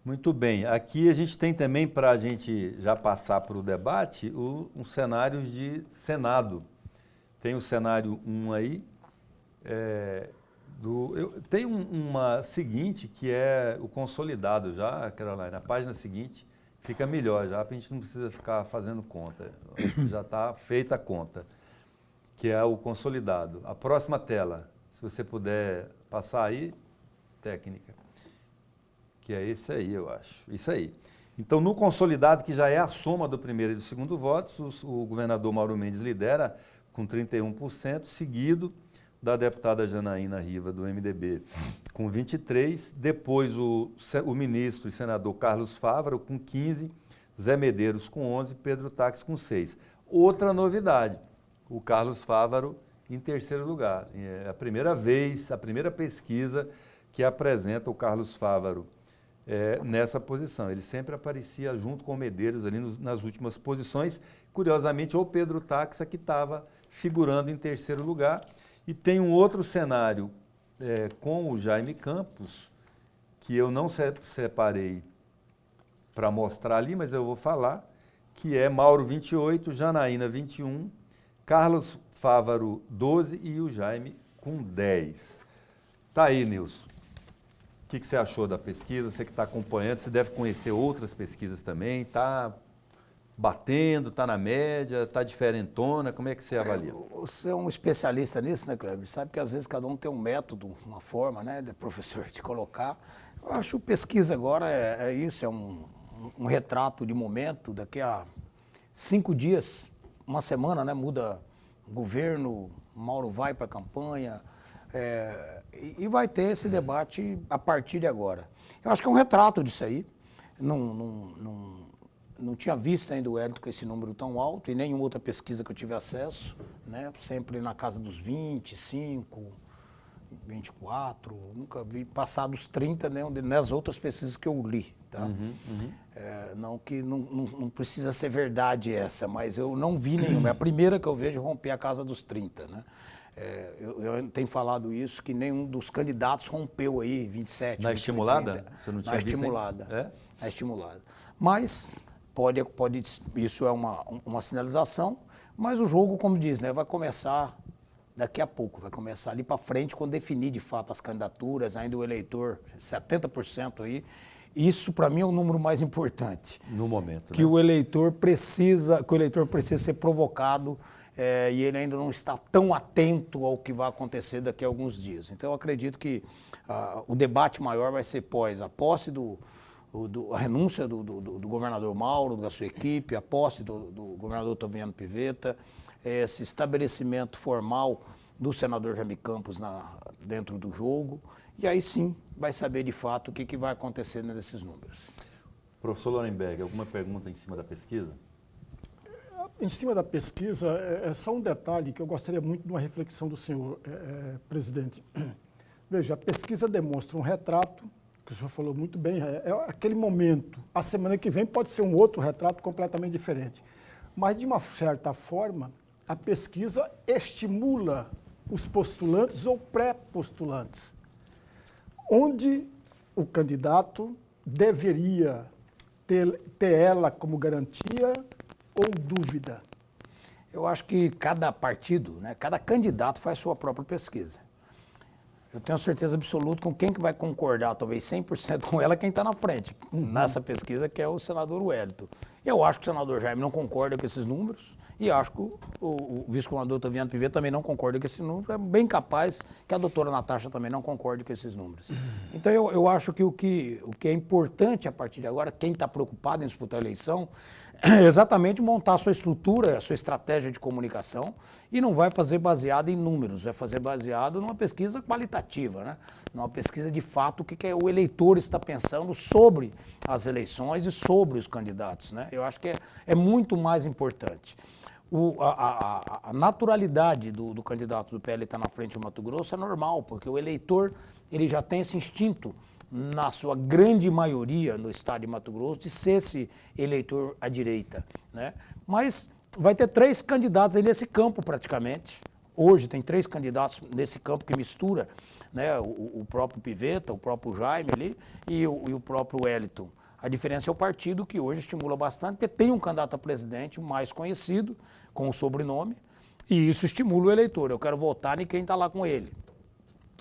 Muito bem. Aqui a gente tem também, para a gente já passar para o debate, um cenário de Senado. Tem o cenário 1 aí. Tem uma seguinte, que é o consolidado já, Caroline. Na página seguinte fica melhor já, para a gente não precisa ficar fazendo conta. Já está feita a conta, que é o consolidado. A próxima tela, se você puder passar aí, técnica. Que é esse aí, eu acho. Isso aí. Então, no consolidado, que já é a soma do primeiro e do segundo votos, o governador Mauro Mendes lidera com 31%, seguido da deputada Janaína Riva, do MDB, com 23%. Depois, o ministro e senador Carlos Fávaro, com 15%, Zé Medeiros, com 11%, Pedro Táxi, com 6%. Outra novidade, o Carlos Fávaro em terceiro lugar. É a primeira vez, a primeira pesquisa que apresenta o Carlos Fávaro nessa posição. Ele sempre aparecia junto com o Medeiros ali nas últimas posições. Curiosamente, o Pedro Táxi que estava figurando em terceiro lugar. E tem um outro cenário com o Jaime Campos, que eu não separei para mostrar ali, mas eu vou falar, que é Mauro 28, Janaína 21, Carlos Fávaro 12 e o Jaime com 10. Tá aí, Nilson. O que você achou da pesquisa? Você que está acompanhando, você deve conhecer outras pesquisas também. Está batendo, está na média, está diferentona? Como é que você avalia? Você é um especialista nisso, né, Cleber? Sabe que às vezes cada um tem um método, uma forma, né, de professor de colocar. Eu acho que pesquisa agora é isso, é um retrato de momento. Daqui a 5 dias, uma semana, né, muda o governo, Mauro vai para a campanha. E vai ter esse debate a partir de agora. Eu acho que é um retrato disso aí. Não tinha visto ainda o Wellington com esse número tão alto e nenhuma outra pesquisa que eu tive acesso, né? Sempre na casa dos 25, 24, nunca vi passar dos 30, né? Nas outras pesquisas que eu li. Tá? Não precisa ser verdade essa, mas eu não vi nenhuma. É a primeira que eu vejo romper a casa dos 30, né? Eu tenho falado isso, que nenhum dos candidatos rompeu aí 27. Na 28, estimulada? 30. Você não tinha na visto estimulada. Na estimulada. Mas isso é uma sinalização, mas o jogo, como diz, né, vai começar daqui a pouco, vai começar ali para frente, quando definir de fato as candidaturas, ainda o eleitor, 70% aí. Isso, para mim, é o número mais importante. No momento, que né? o eleitor precisa ser provocado e ele ainda não está tão atento ao que vai acontecer daqui a alguns dias. Então, eu acredito que o debate maior vai ser a posse a renúncia do governador Mauro, da sua equipe, a posse do governador Otaviano Pivetta, esse estabelecimento formal do senador Jaime Campos dentro do jogo, e aí sim vai saber de fato o que vai acontecer nesses números. Professor Lorenberg, alguma pergunta em cima da pesquisa? Em cima da pesquisa, é só um detalhe que eu gostaria muito de uma reflexão do senhor presidente. Veja, a pesquisa demonstra um retrato, que o senhor falou muito bem, é aquele momento. A semana que vem pode ser um outro retrato completamente diferente. Mas, de uma certa forma, a pesquisa estimula os postulantes ou pré-postulantes, onde o candidato deveria ter ela como garantia ou dúvida? Eu acho que cada partido, né, cada candidato faz sua própria pesquisa. Eu tenho certeza absoluta com quem que vai concordar, talvez 100% com ela, quem está na frente, nessa pesquisa, que é o senador Wellington. Eu acho que o senador Jaime não concorda com esses números e acho que o vice-governador Otaviano Pivetta também não concorda com esses números. É bem capaz que a doutora Natasha também não concorde com esses números. Então, eu acho que o que é importante a partir de agora, quem está preocupado em disputar a eleição, exatamente montar a sua estrutura, a sua estratégia de comunicação e não vai fazer baseado em números, vai fazer baseado numa pesquisa qualitativa, né? Numa pesquisa de fato, o que o eleitor está pensando sobre as eleições e sobre os candidatos, né? Eu acho que é muito mais importante. A naturalidade do candidato do PL estar na frente do Mato Grosso é normal, porque o eleitor ele já tem esse instinto, na sua grande maioria no estado de Mato Grosso, de ser esse eleitor à direita, né? Mas vai ter 3 candidatos aí nesse campo praticamente. Hoje tem 3 candidatos nesse campo que mistura, né? O próprio Pivetta, o próprio Jaime ali e o próprio Wellington. A diferença é o partido, que hoje estimula bastante, porque tem um candidato a presidente mais conhecido, com o sobrenome, e isso estimula o eleitor. Eu quero votar em quem está lá com ele.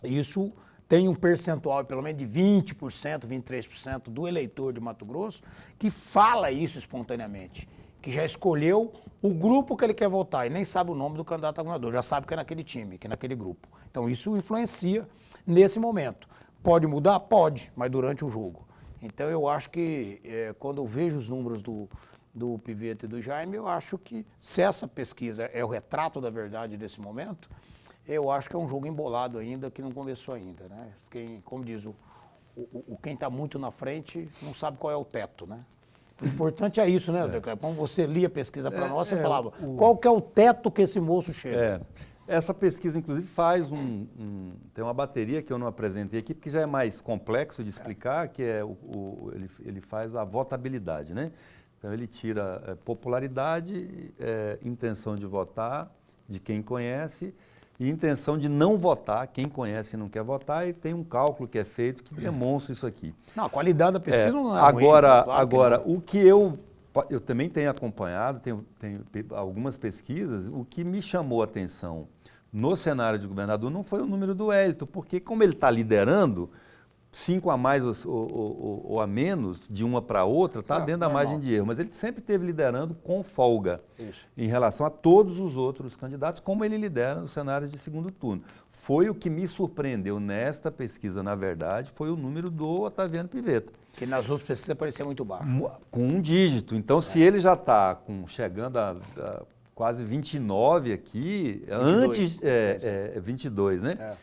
Isso tem um percentual, pelo menos de 20%, 23% do eleitor de Mato Grosso, que fala isso espontaneamente, que já escolheu o grupo que ele quer votar e nem sabe o nome do candidato a governador, já sabe que é naquele time, que é naquele grupo. Então isso influencia nesse momento. Pode mudar? Pode, mas durante o jogo. Então eu acho que quando eu vejo os números do Pivetta e do Jaime, eu acho que se essa pesquisa é o retrato da verdade desse momento, eu acho que é um jogo embolado ainda, que não começou ainda, né? Como diz, quem está muito na frente não sabe qual é o teto, né? O importante é isso, né, Declaro? Quando você lia a pesquisa para nós, você falava, qual que é o teto que esse moço chega? Essa pesquisa, inclusive, faz tem uma bateria que eu não apresentei aqui, porque já é mais complexo de explicar, que é ele faz a votabilidade, né? Então ele tira popularidade, intenção de votar de quem conhece e intenção de não votar, quem conhece e não quer votar, e tem um cálculo que é feito que demonstra isso aqui. Não, a qualidade da pesquisa não é agora, ruim, claro agora o que eu também tenho acompanhado, tenho algumas pesquisas, o que me chamou a atenção no cenário de governador não foi o número do Wellington, porque como ele está liderando, 5 a mais ou a menos, de uma para outra, está dentro da margem de erro. Mas ele sempre esteve liderando com folga em relação a todos os outros candidatos, como ele lidera no cenário de segundo turno. Foi o que me surpreendeu nesta pesquisa, na verdade, foi o número do Otaviano Pivetta. Que nas outras pesquisas parecia muito baixo. Com um dígito. Então, se ele já está chegando a quase 29 aqui, 22. 22, né?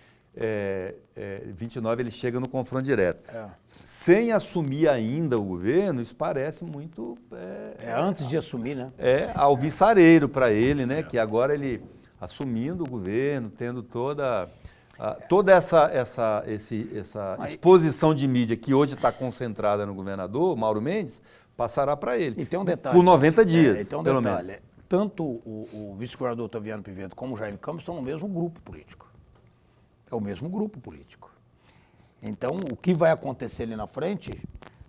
29 ele chega no confronto direto. Sem assumir ainda o governo, isso parece muito... antes de assumir, né? Alvissareiro para ele, né? Que agora ele, assumindo o governo, tendo toda essa exposição de mídia que hoje está concentrada no governador, Mauro Mendes, passará para ele. E tem um detalhe. Por 90 dias, tem um pelo detalhe. menos. Tanto o vice-governador Otaviano Pivetta como o Jaime Campos estão no mesmo grupo político. É o mesmo grupo político. Então, o que vai acontecer ali na frente,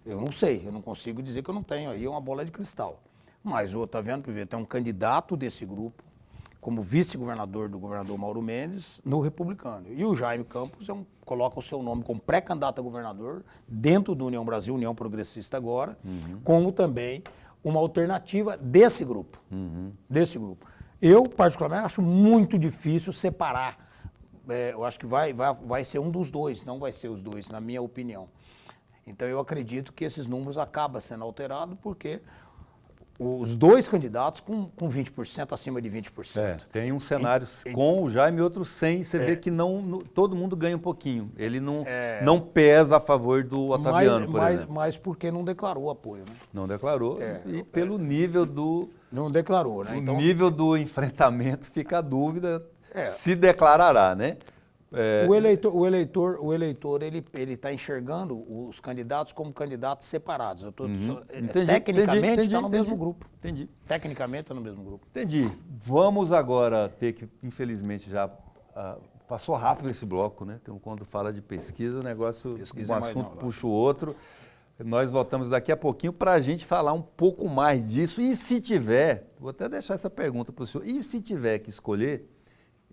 eu não sei, eu não consigo dizer que eu não tenho aí uma bola de cristal. Mas o Otaviano Pivetta é um candidato desse grupo, como vice-governador do governador Mauro Mendes, no Republicano. E o Jaime Campos coloca o seu nome como pré-candidato a governador dentro do União Brasil, União Progressista agora, como também uma alternativa desse grupo. Desse grupo. Eu, particularmente, acho muito difícil separar. Eu acho que vai ser um dos dois, não vai ser os dois, na minha opinião. Então eu acredito que esses números acabam sendo alterados porque os dois candidatos com 20%, acima de 20%. Tem um cenário com o Jaime e outro sem, você vê que todo mundo ganha um pouquinho. Ele não pesa a favor do Otaviano, por exemplo. Mas porque não declarou apoio, né? Não declarou, e pelo nível do... Não declarou, né? O nível do enfrentamento fica a dúvida... se declarará, né? O eleitor ele está enxergando os candidatos como candidatos separados. Tecnicamente está no mesmo grupo. Entendi. Tecnicamente está no mesmo grupo. Entendi. Vamos agora ter que, infelizmente, já passou rápido esse bloco, né? Então, quando fala de pesquisa, o negócio, um assunto puxa o outro. Nós voltamos daqui a pouquinho para a gente falar um pouco mais disso. E se tiver, vou até deixar essa pergunta para o senhor, e se tiver que escolher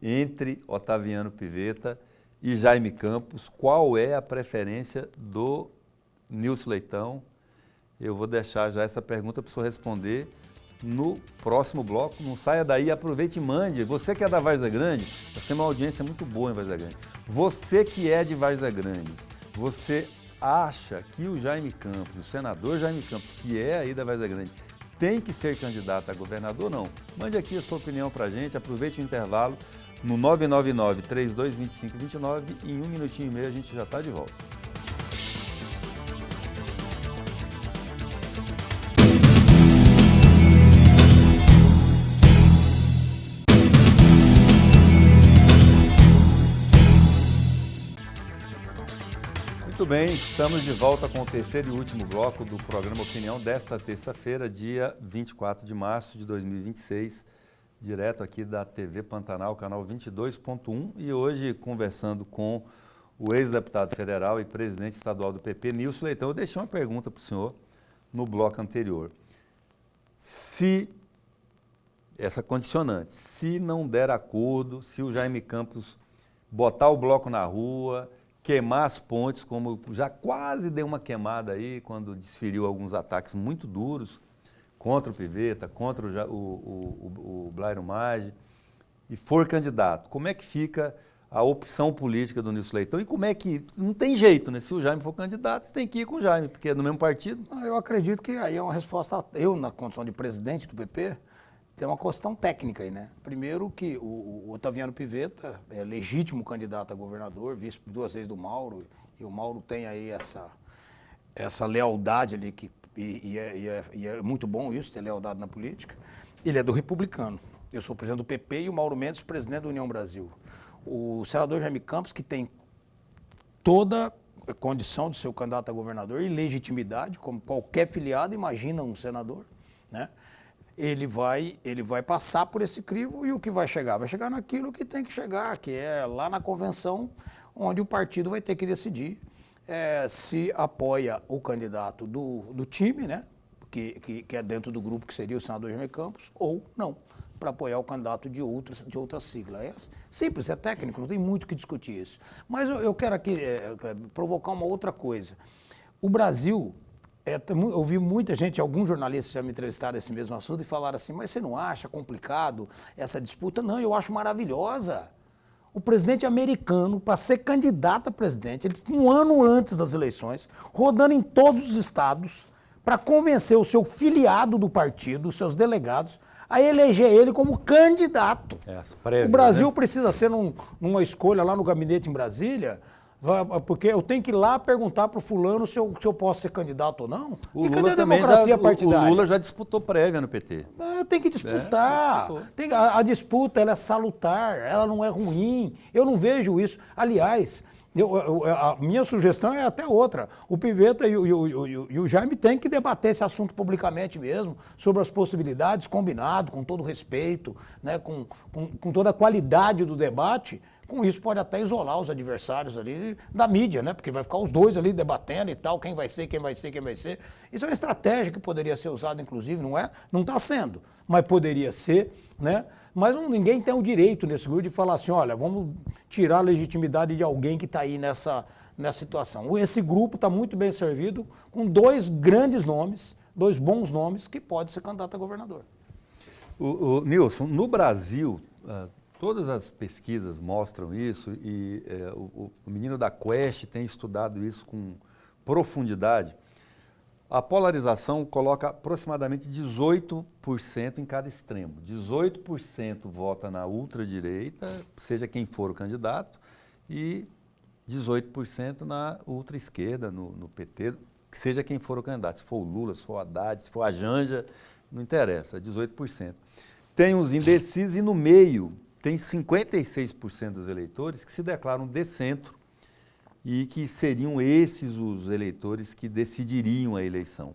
entre Otaviano Pivetta e Jaime Campos, qual é a preferência do Nilson Leitão? Eu vou deixar já essa pergunta para o senhor responder no próximo bloco. Não saia daí, aproveite e mande. Você que é da Várzea Grande, vai ser uma audiência muito boa em Várzea Grande. Você que é de Várzea Grande, você acha que o Jaime Campos, o senador Jaime Campos, que é aí da Várzea Grande, tem que ser candidato a governador ou não? Mande aqui a sua opinião para a gente, aproveite o intervalo no 999-3225-29 e em 1 minutinho e meio a gente já está de volta. Muito bem, estamos de volta com o terceiro e último bloco do programa Opinião desta terça-feira, dia 24 de março de 2026, direto aqui da TV Pantanal, canal 22.1, e hoje conversando com o ex-deputado federal e presidente estadual do PP, Nilson Leitão. Eu deixei uma pergunta para o senhor no bloco anterior. Se essa condicionante, se não der acordo, se o Jaime Campos botar o bloco na rua, queimar as pontes, como já quase deu uma queimada aí, quando desferiu alguns ataques muito duros contra o Pivetta, contra o Blairo Maggi, e for candidato, como é que fica a opção política do Nilson Leitão? E como é que... Não tem jeito, né? Se o Jaime for candidato, você tem que ir com o Jaime, porque é do mesmo partido. Eu acredito que aí é uma resposta... Eu, na condição de presidente do PP, tem uma questão técnica aí, né? Primeiro que o Otaviano Pivetta é legítimo candidato a governador, vice 2 vezes do Mauro, e o Mauro tem aí essa lealdade ali, e é muito bom isso, ter lealdade na política. Ele é do Republicano. Eu sou presidente do PP e o Mauro Mendes, presidente da União Brasil. O senador Jaime Campos, que tem toda a condição de ser o candidato a governador e legitimidade, como qualquer filiado, imagina um senador, né? Ele vai passar por esse crivo e o que vai chegar? Vai chegar naquilo que tem que chegar, que é lá na convenção, onde o partido vai ter que decidir se apoia o candidato do time, né? Que é dentro do grupo que seria o senador Jaime Campos, ou não, para apoiar o candidato de outra sigla. É simples, é técnico, não tem muito o que discutir isso. Mas eu quero aqui provocar uma outra coisa. O Brasil... eu ouvi muita gente, alguns jornalistas já me entrevistaram nesse mesmo assunto e falaram assim, mas você não acha complicado essa disputa? Não, eu acho maravilhosa. O presidente americano, para ser candidato a presidente, ele um ano antes das eleições, rodando em todos os estados, para convencer o seu filiado do partido, os seus delegados, a eleger ele como candidato. Prévias, o Brasil, né? Precisa ser numa escolha lá no gabinete em Brasília, porque eu tenho que ir lá perguntar para o fulano se eu posso ser candidato ou não. O E Lula cadê a também democracia partidária? O Lula já disputou prévia no PT. Tem que disputar. A disputa ela é salutar, ela não é ruim. Eu não vejo isso. Aliás, a minha sugestão é até outra. O Pivetta e o Jaime têm que debater esse assunto publicamente mesmo, sobre as possibilidades, combinado, com todo respeito, né, com toda a qualidade do debate. Com isso pode até isolar os adversários ali da mídia, né? Porque vai ficar os dois ali debatendo e tal, quem vai ser. Isso é uma estratégia que poderia ser usada, inclusive, não é? Não está sendo, mas poderia ser, né? Mas ninguém tem o direito nesse grupo de falar assim, olha, vamos tirar a legitimidade de alguém que está aí nessa situação. Esse grupo está muito bem servido com 2 grandes nomes, 2 bons nomes, que pode ser candidato a governador. Nilson, no Brasil... todas as pesquisas mostram isso e o menino da Quest tem estudado isso com profundidade. A polarização coloca aproximadamente 18% em cada extremo. 18% vota na ultradireita, seja quem for o candidato, e 18% na ultraesquerda, no PT, seja quem for o candidato. Se for o Lula, se for o Haddad, se for a Janja, não interessa, 18%. Tem os indecisos e no meio tem 56% dos eleitores que se declaram de centro e que seriam esses os eleitores que decidiriam a eleição.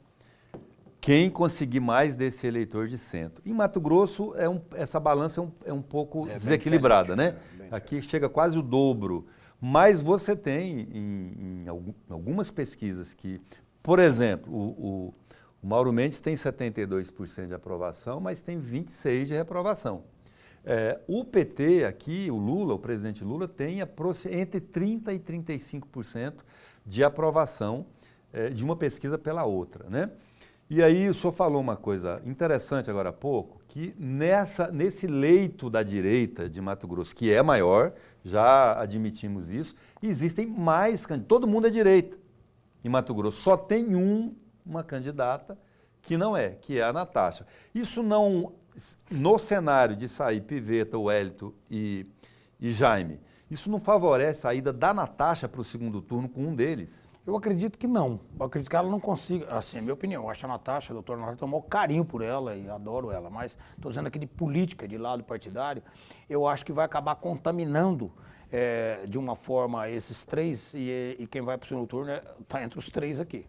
Quem conseguir mais desse eleitor de centro. Em Mato Grosso, essa balança é um pouco desequilibrada, né? Aqui chega quase o dobro. Mas você tem, em algumas pesquisas que, por exemplo, o Mauro Mendes tem 72% de aprovação, mas tem 26% de reprovação. O PT aqui, o Lula, o presidente Lula, tem entre 30% e 35% de aprovação de uma pesquisa pela outra, né? E aí o senhor falou uma coisa interessante agora há pouco, que nesse leito da direita de Mato Grosso, que é maior, já admitimos isso, existem mais candidatos. Todo mundo é direita em Mato Grosso. Só tem uma candidata que não é, que é a Natasha. Isso não, no cenário de sair Pivetta, Wellington e Jaime, isso não favorece a ida da Natasha para o segundo turno com um deles? Eu acredito que não. Eu acredito que ela não consiga, assim, é minha opinião. Eu acho a Natasha, a doutora Natasha, tem um maior carinho por ela e adoro ela, mas estou dizendo aqui de política, de lado partidário, eu acho que vai acabar contaminando de uma forma esses três e quem vai para o segundo turno está entre os três aqui.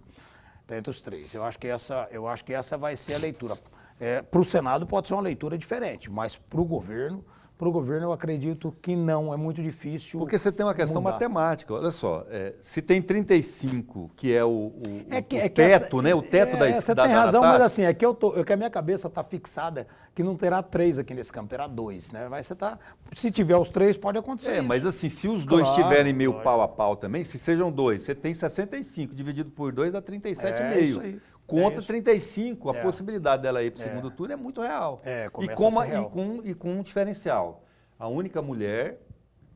Está entre os três. Eu acho que essa vai ser a leitura. Para o Senado pode ser uma leitura diferente, mas para o governo eu acredito que não, é muito difícil. Porque você tem uma questão mudar. Matemática, olha só, se tem 35, que é o teto, essa, né? O teto da Você tem razão, mas assim, é que a minha cabeça está fixada que não terá 3 aqui nesse campo, terá 2, né? Mas se tiver os 3, pode acontecer isso. Mas assim, se os dois estiverem meio pau a pau também, se sejam 2, você tem 65, dividido por 2 dá 37,5. Isso aí. Contra 35, a possibilidade dela ir para o segundo turno é muito real. E com um diferencial. A única mulher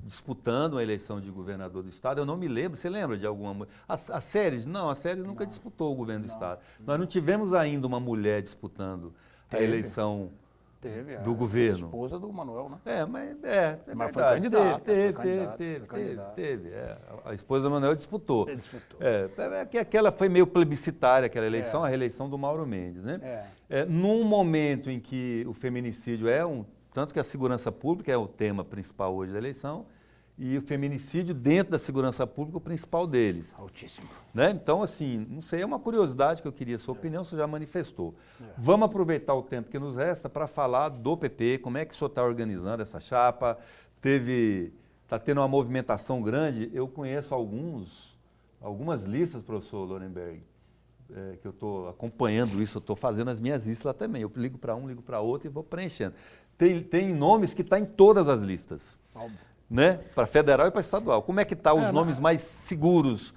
disputando uma eleição de governador do estado, eu não me lembro, você lembra de alguma mulher? A Séries? Não, a Séries nunca disputou o governo do estado. Nós não tivemos ainda uma mulher disputando a eleição do governo. A esposa do Manuel, né? Mas foi candidata. Teve. A esposa do Manuel disputou. Ele disputou. Que aquela foi meio plebiscitária, aquela eleição, a reeleição do Mauro Mendes, né? Num momento em que o feminicídio tanto que a segurança pública é o tema principal hoje da eleição, e o feminicídio dentro da segurança pública, o principal deles. Altíssimo. Né? Então, assim, não sei, é uma curiosidade que eu queria, sua opinião, você já manifestou. Vamos aproveitar o tempo que nos resta para falar do PP, como é que o senhor está organizando essa chapa, está tendo uma movimentação grande, eu conheço algumas listas, professor Lorenberg, que eu estou acompanhando isso, eu estou fazendo as minhas listas lá também, eu ligo para um, ligo para outro e vou preenchendo. Tem nomes que estão em todas as listas. Óbvio. Né? Para federal e para estadual. Como é que estão os nomes mais seguros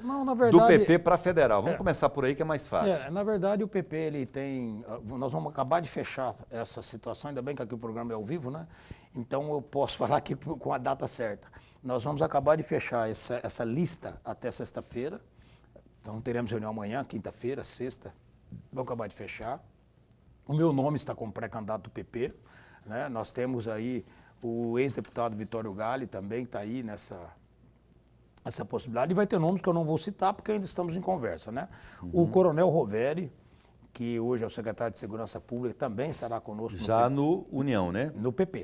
do PP para federal? Vamos começar por aí que é mais fácil. Na verdade, o PP ele tem... Nós vamos acabar de fechar essa situação, ainda bem que aqui o programa é ao vivo, né? Então eu posso falar aqui com a data certa. Nós vamos acabar de fechar essa lista até sexta-feira. Então teremos reunião amanhã, quinta-feira, sexta. Vamos acabar de fechar. O meu nome está como pré-candidato do PP. Né? Nós temos aí o ex-deputado Vitório Galli também está aí essa possibilidade. E vai ter nomes que eu não vou citar porque ainda estamos em conversa, né? O Coronel Roveri, que hoje é o secretário de Segurança Pública, também estará conosco. Já no União, né? No PP.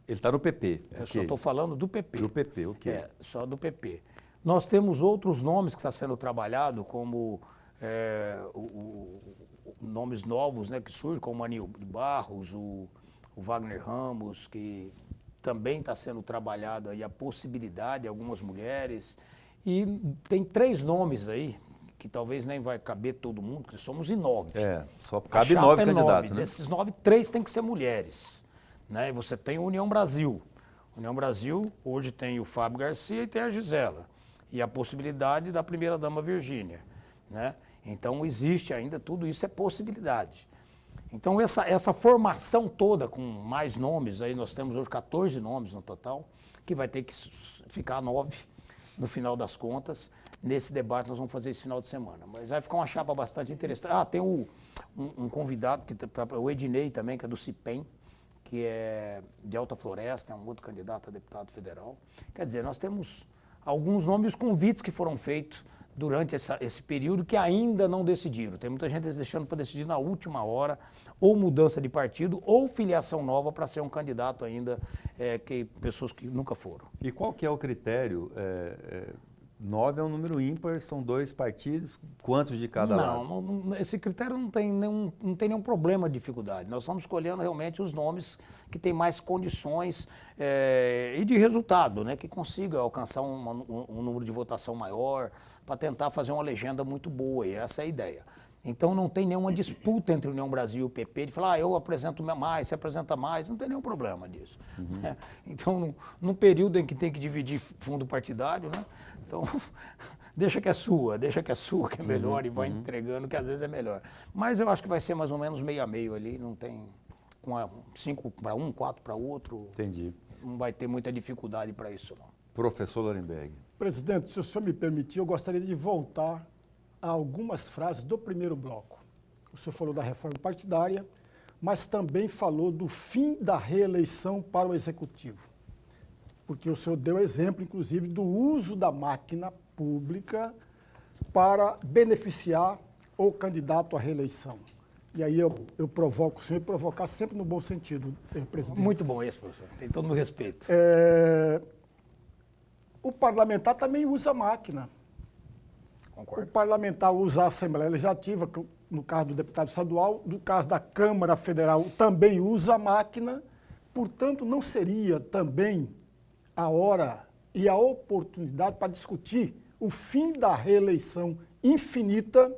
Ele está no PP. Eu só estou falando do PP. Do PP, ok. Só do PP. Nós temos outros nomes que estão sendo trabalhados, como nomes novos, né, que surgem, como o Aníbal Barros, o Wagner Ramos, que também está sendo trabalhado aí a possibilidade de algumas mulheres. E tem 3 nomes aí, que talvez nem vai caber todo mundo, porque somos em 9. Só cabe 9 candidatos, né? Desses 9, 3 tem que ser mulheres. Né? E você tem a União Brasil. União Brasil, hoje tem o Fábio Garcia e tem a Gisela. E a possibilidade da primeira-dama Virgínia. Né? Então existe ainda, tudo isso é possibilidade. Então essa formação toda com mais nomes, aí nós temos hoje 14 nomes no total, que vai ter que ficar 9 no final das contas. Nesse debate nós vamos fazer esse final de semana. Mas vai ficar uma chapa bastante interessante. Tem um convidado, o Ednei também, que é do CIPEM, que é de Alta Floresta, é um outro candidato a deputado federal. Quer dizer, nós temos alguns nomes, os convites que foram feitos durante esse período que ainda não decidiram. Tem muita gente deixando para decidir na última hora, ou mudança de partido, ou filiação nova para ser um candidato ainda, pessoas que nunca foram. E qual que é o critério? 9 é um número ímpar, são 2 partidos, quantos de cada lado? Não, esse critério não tem nenhum problema de dificuldade. Nós estamos escolhendo realmente os nomes que têm mais condições e de resultado, né, que consiga alcançar um número de votação maior, para tentar fazer uma legenda muito boa, e essa é a ideia. Então não tem nenhuma disputa entre União Brasil e o PP de falar, eu apresento mais, você apresenta mais, não tem nenhum problema disso. Então, no período em que tem que dividir fundo partidário, né? Então, deixa que é sua, que é melhor, e vai entregando, que às vezes é melhor. Mas eu acho que vai ser mais ou menos meio a meio ali, não tem 5 para um, 4 para outro. Entendi. Não vai ter muita dificuldade para isso, não. Professor Lorenberg. Presidente, se o senhor me permitir, eu gostaria de voltar a algumas frases do primeiro bloco. o senhor falou da reforma partidária, mas também falou do fim da reeleição para o Executivo. Porque o senhor deu exemplo, inclusive, do uso da máquina pública para beneficiar o candidato à reeleição. E aí eu provoco o senhor e provocar sempre no bom sentido, presidente. Muito bom esse, professor. Tem todo o meu respeito. O parlamentar também usa a máquina. Concordo. O parlamentar usa a Assembleia Legislativa, no caso do deputado estadual, no caso da Câmara Federal também usa a máquina. Portanto, não seria também a hora e a oportunidade para discutir o fim da reeleição infinita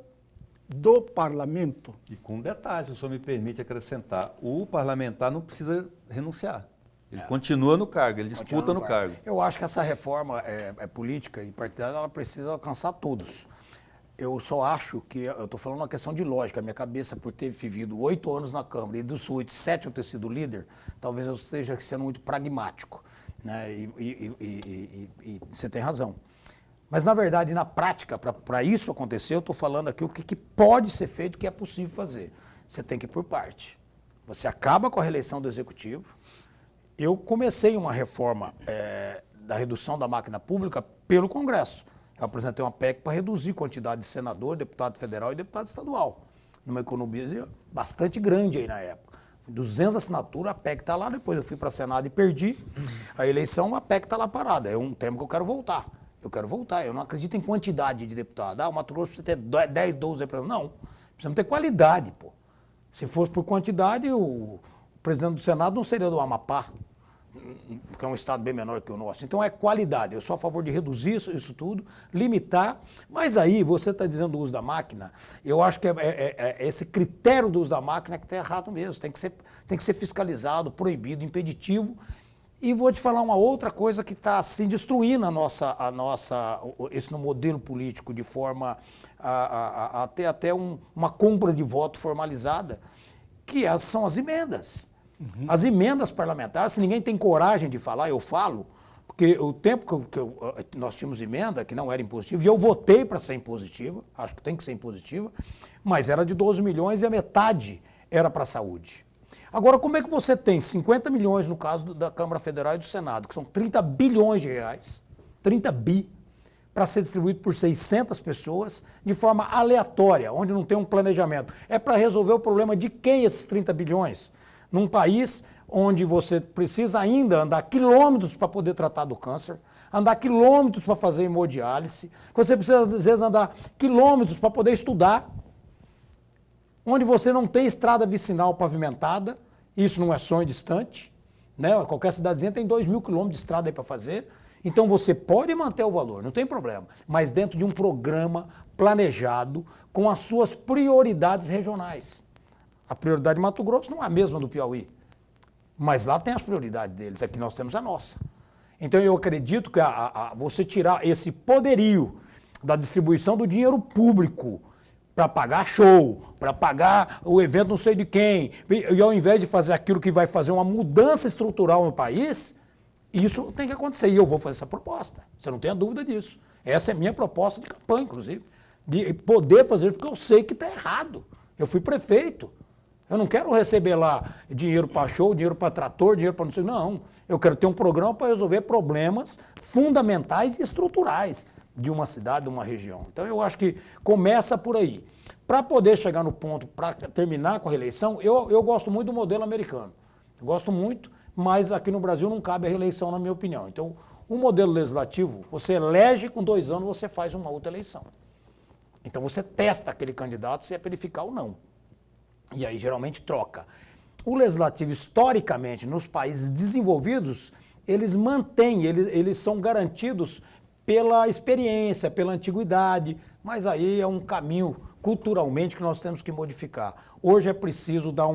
do parlamento? E com um detalhe, se o senhor me permite acrescentar, o parlamentar não precisa renunciar. Ele continua no cargo, ele disputa no cargo. Eu acho que essa reforma política e partidária, ela precisa alcançar todos. Eu só acho que, eu estou falando uma questão de lógica, a minha cabeça, por ter vivido 8 anos na Câmara e dos 8, 7 eu ter sido líder, talvez eu esteja sendo muito pragmático, né? E você tem razão. Mas, na verdade, na prática, para isso acontecer, eu estou falando aqui o que pode ser feito, o que é possível fazer. Você tem que ir por parte. Você acaba com a reeleição do Executivo. Eu comecei uma reforma da redução da máquina pública pelo Congresso. Eu apresentei uma PEC para reduzir a quantidade de senador, deputado federal e deputado estadual. Numa economia bastante grande aí na época. 200 assinaturas, a PEC está lá, depois eu fui para o Senado e perdi a eleição, a PEC está lá parada. É um tema que eu quero voltar. Eu não acredito em quantidade de deputados. O Mato Grosso precisa ter 10, 12 representantes. Não, precisamos ter qualidade, pô. Se fosse por quantidade, o presidente do Senado não seria do Amapá, que é um estado bem menor que o nosso. Então é qualidade. Eu sou a favor de reduzir isso tudo, limitar. Mas aí, você está dizendo do uso da máquina, eu acho que é esse critério do uso da máquina que está errado mesmo. Tem que ser fiscalizado, proibido, impeditivo. E vou te falar uma outra coisa que está assim destruindo esse modelo político de forma a ter até uma compra de voto formalizada, que são as emendas. Uhum. As emendas parlamentares, se ninguém tem coragem de falar, eu falo, porque o tempo que nós tínhamos emenda, que não era impositiva, e eu votei para ser impositiva, acho que tem que ser impositiva, mas era de 12 milhões e a metade era para a saúde. Agora, como é que você tem 50 milhões no caso da Câmara Federal e do Senado, que são 30 bilhões de reais, 30 bi, para ser distribuído por 600 pessoas de forma aleatória, onde não tem um planejamento? É para resolver o problema de quem esses 30 bilhões? Num país onde você precisa ainda andar quilômetros para poder tratar do câncer, andar quilômetros para fazer hemodiálise, você precisa, às vezes, andar quilômetros para poder estudar, onde você não tem estrada vicinal pavimentada, isso não é sonho distante, né? Qualquer cidadezinha tem 2.000 quilômetros de estrada aí para fazer, então você pode manter o valor, não tem problema, mas dentro de um programa planejado com as suas prioridades regionais. A prioridade de Mato Grosso não é a mesma do Piauí, mas lá tem as prioridades deles, aqui nós temos a nossa. Então eu acredito que você tirar esse poderio da distribuição do dinheiro público para pagar show, para pagar o evento não sei de quem, e ao invés de fazer aquilo que vai fazer uma mudança estrutural no país, isso tem que acontecer. E eu vou fazer essa proposta, você não tenha dúvida disso. Essa é a minha proposta de campanha, inclusive, de poder fazer, porque eu sei que está errado. Eu fui prefeito. Eu não quero receber lá dinheiro para show, dinheiro para trator, dinheiro para não sei. Não, eu quero ter um programa para resolver problemas fundamentais e estruturais de uma cidade, de uma região. Então eu acho que começa por aí. Para poder chegar no ponto, para terminar com a reeleição, eu gosto muito do modelo americano. Eu gosto muito, mas aqui no Brasil não cabe a reeleição, na minha opinião. Então, o modelo legislativo, você elege, com 2 anos você faz uma outra eleição. Então você testa aquele candidato se é para ele ficar ou não. E aí geralmente troca. O legislativo, historicamente, nos países desenvolvidos, eles mantêm, eles são garantidos pela experiência, pela antiguidade, mas aí é um caminho culturalmente que nós temos que modificar. Hoje é preciso dar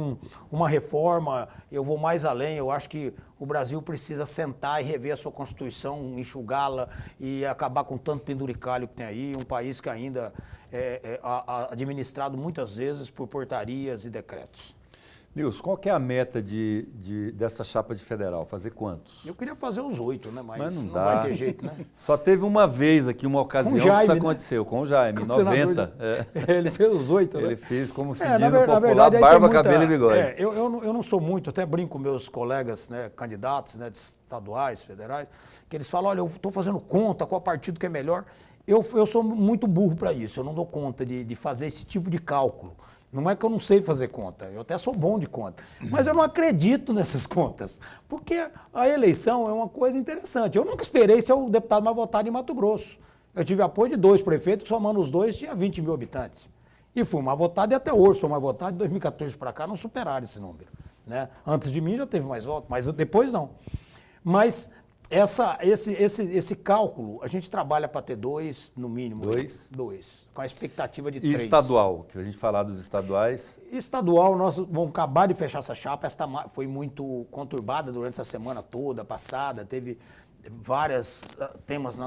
uma reforma, eu vou mais além, eu acho que o Brasil precisa sentar e rever a sua Constituição, enxugá-la e acabar com tanto penduricalho que tem aí, um país que ainda é administrado muitas vezes por portarias e decretos. Nilson, qual que é a meta dessa chapa de federal? Fazer quantos? Eu queria fazer os 8, né? Mas não não dá. vai ter jeito, né? Só teve uma vez aqui, uma ocasião Jaime, que isso né? aconteceu, com o Jaime, em 90. Ele fez os 8, né? Ele fez, como se É, diz no na popular, verdade, aí barba, tem muita- cabelo e bigode. Eu não sou muito, até brinco com meus colegas, né, candidatos, né, de estaduais, federais, que eles falam, olha, eu estou fazendo conta, qual partido que é melhor. Eu sou muito burro para isso, eu não dou conta de fazer esse tipo de cálculo. Não é que eu não sei fazer conta, eu até sou bom de conta, mas eu não acredito nessas contas, porque a eleição é uma coisa interessante. Eu nunca esperei ser o deputado mais votado em Mato Grosso. Eu tive apoio de 2 prefeitos, somando os 2 tinha 20 mil habitantes. E fui mais votado e até hoje sou mais votado, de 2014 para cá não superaram esse número. Né? Antes de mim já teve mais votos, mas depois não. Mas esse cálculo, a gente trabalha para ter 2, no mínimo. 2, com a expectativa de 3. E estadual, que a gente falar dos estaduais. Estadual, nós vamos acabar de fechar essa chapa, foi muito conturbada durante essa semana toda, passada, teve vários temas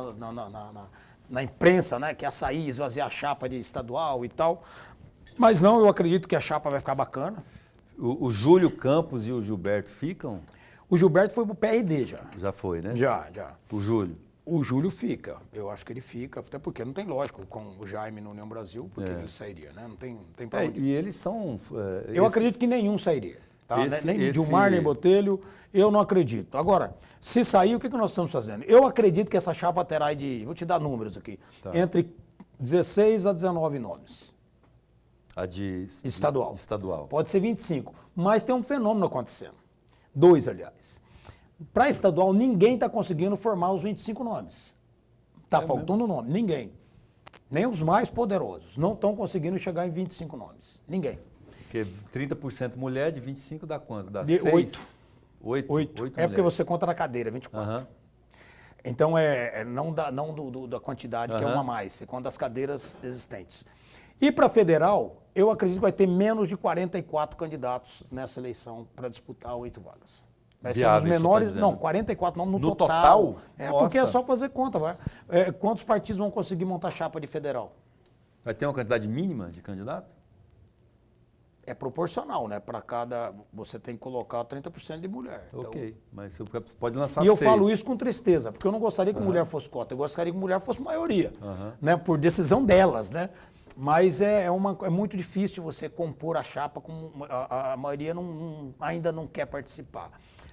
na imprensa, né, que ia sair, esvaziar a chapa de estadual e tal, mas não, eu acredito que a chapa vai ficar bacana. O Júlio Campos e o Gilberto ficam? O Gilberto foi pro PRD já. Já foi, né? Já. O Júlio? O Júlio fica, eu acho que ele fica, até porque não tem lógico, com o Jaime no União Brasil, porque ele sairia, né? Não tem pra onde. E eles são... Eu acredito que nenhum sairia. Tá? Nem Gilmar, nem Botelho, eu não acredito. Agora, se sair, o que nós estamos fazendo? Eu acredito que essa chapa terá vou te dar números aqui, entre 16 a 19 nomes. A de... Estadual. Estadual. Pode ser 25, mas tem um fenômeno acontecendo. 2, aliás. Para estadual, ninguém está conseguindo formar os 25 nomes. Está faltando nome, ninguém. Nem os mais poderosos não estão conseguindo chegar em 25 nomes. Ninguém. Porque 30% mulher, de 25 dá quanto? Dá De 6? 8. 8 É porque você conta na cadeira, 24. Aham. Então, não da quantidade, que é uma a mais, você conta das cadeiras existentes. E para federal, eu acredito que vai ter menos de 44 candidatos nessa eleição para disputar 8 vagas. Vai ser os menores, não, 44 nomes no total. Porque é só fazer conta. Quantos partidos vão conseguir montar chapa de federal? Vai ter uma quantidade mínima de candidato? É proporcional, né? Para cada, você tem que colocar 30% de mulher. Ok, mas você pode lançar E eu 6. falo isso com tristeza, porque eu não gostaria que mulher fosse cota, eu gostaria que mulher fosse maioria, né? Por decisão delas, né? Mas é muito difícil você compor a chapa, a maioria ainda não quer participar.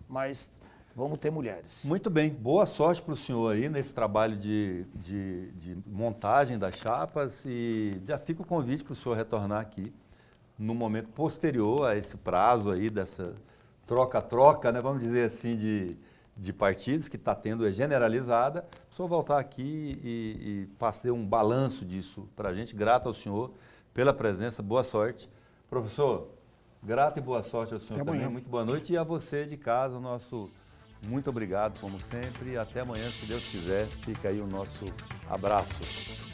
Mas vamos ter mulheres. Muito bem, boa sorte para o senhor aí nesse trabalho de montagem das chapas e já fica o convite para o senhor retornar aqui no momento posterior a esse prazo aí dessa troca-troca, né, vamos dizer assim, de partidos que está tendo generalizada, o senhor voltar aqui e fazer um balanço disso para a gente. Grato ao senhor pela presença, boa sorte. Professor, grato e boa sorte ao senhor até também, amanhã. muito boa noite. E a você de casa, nosso muito obrigado, como sempre, e até amanhã, se Deus quiser. Fica aí o nosso abraço.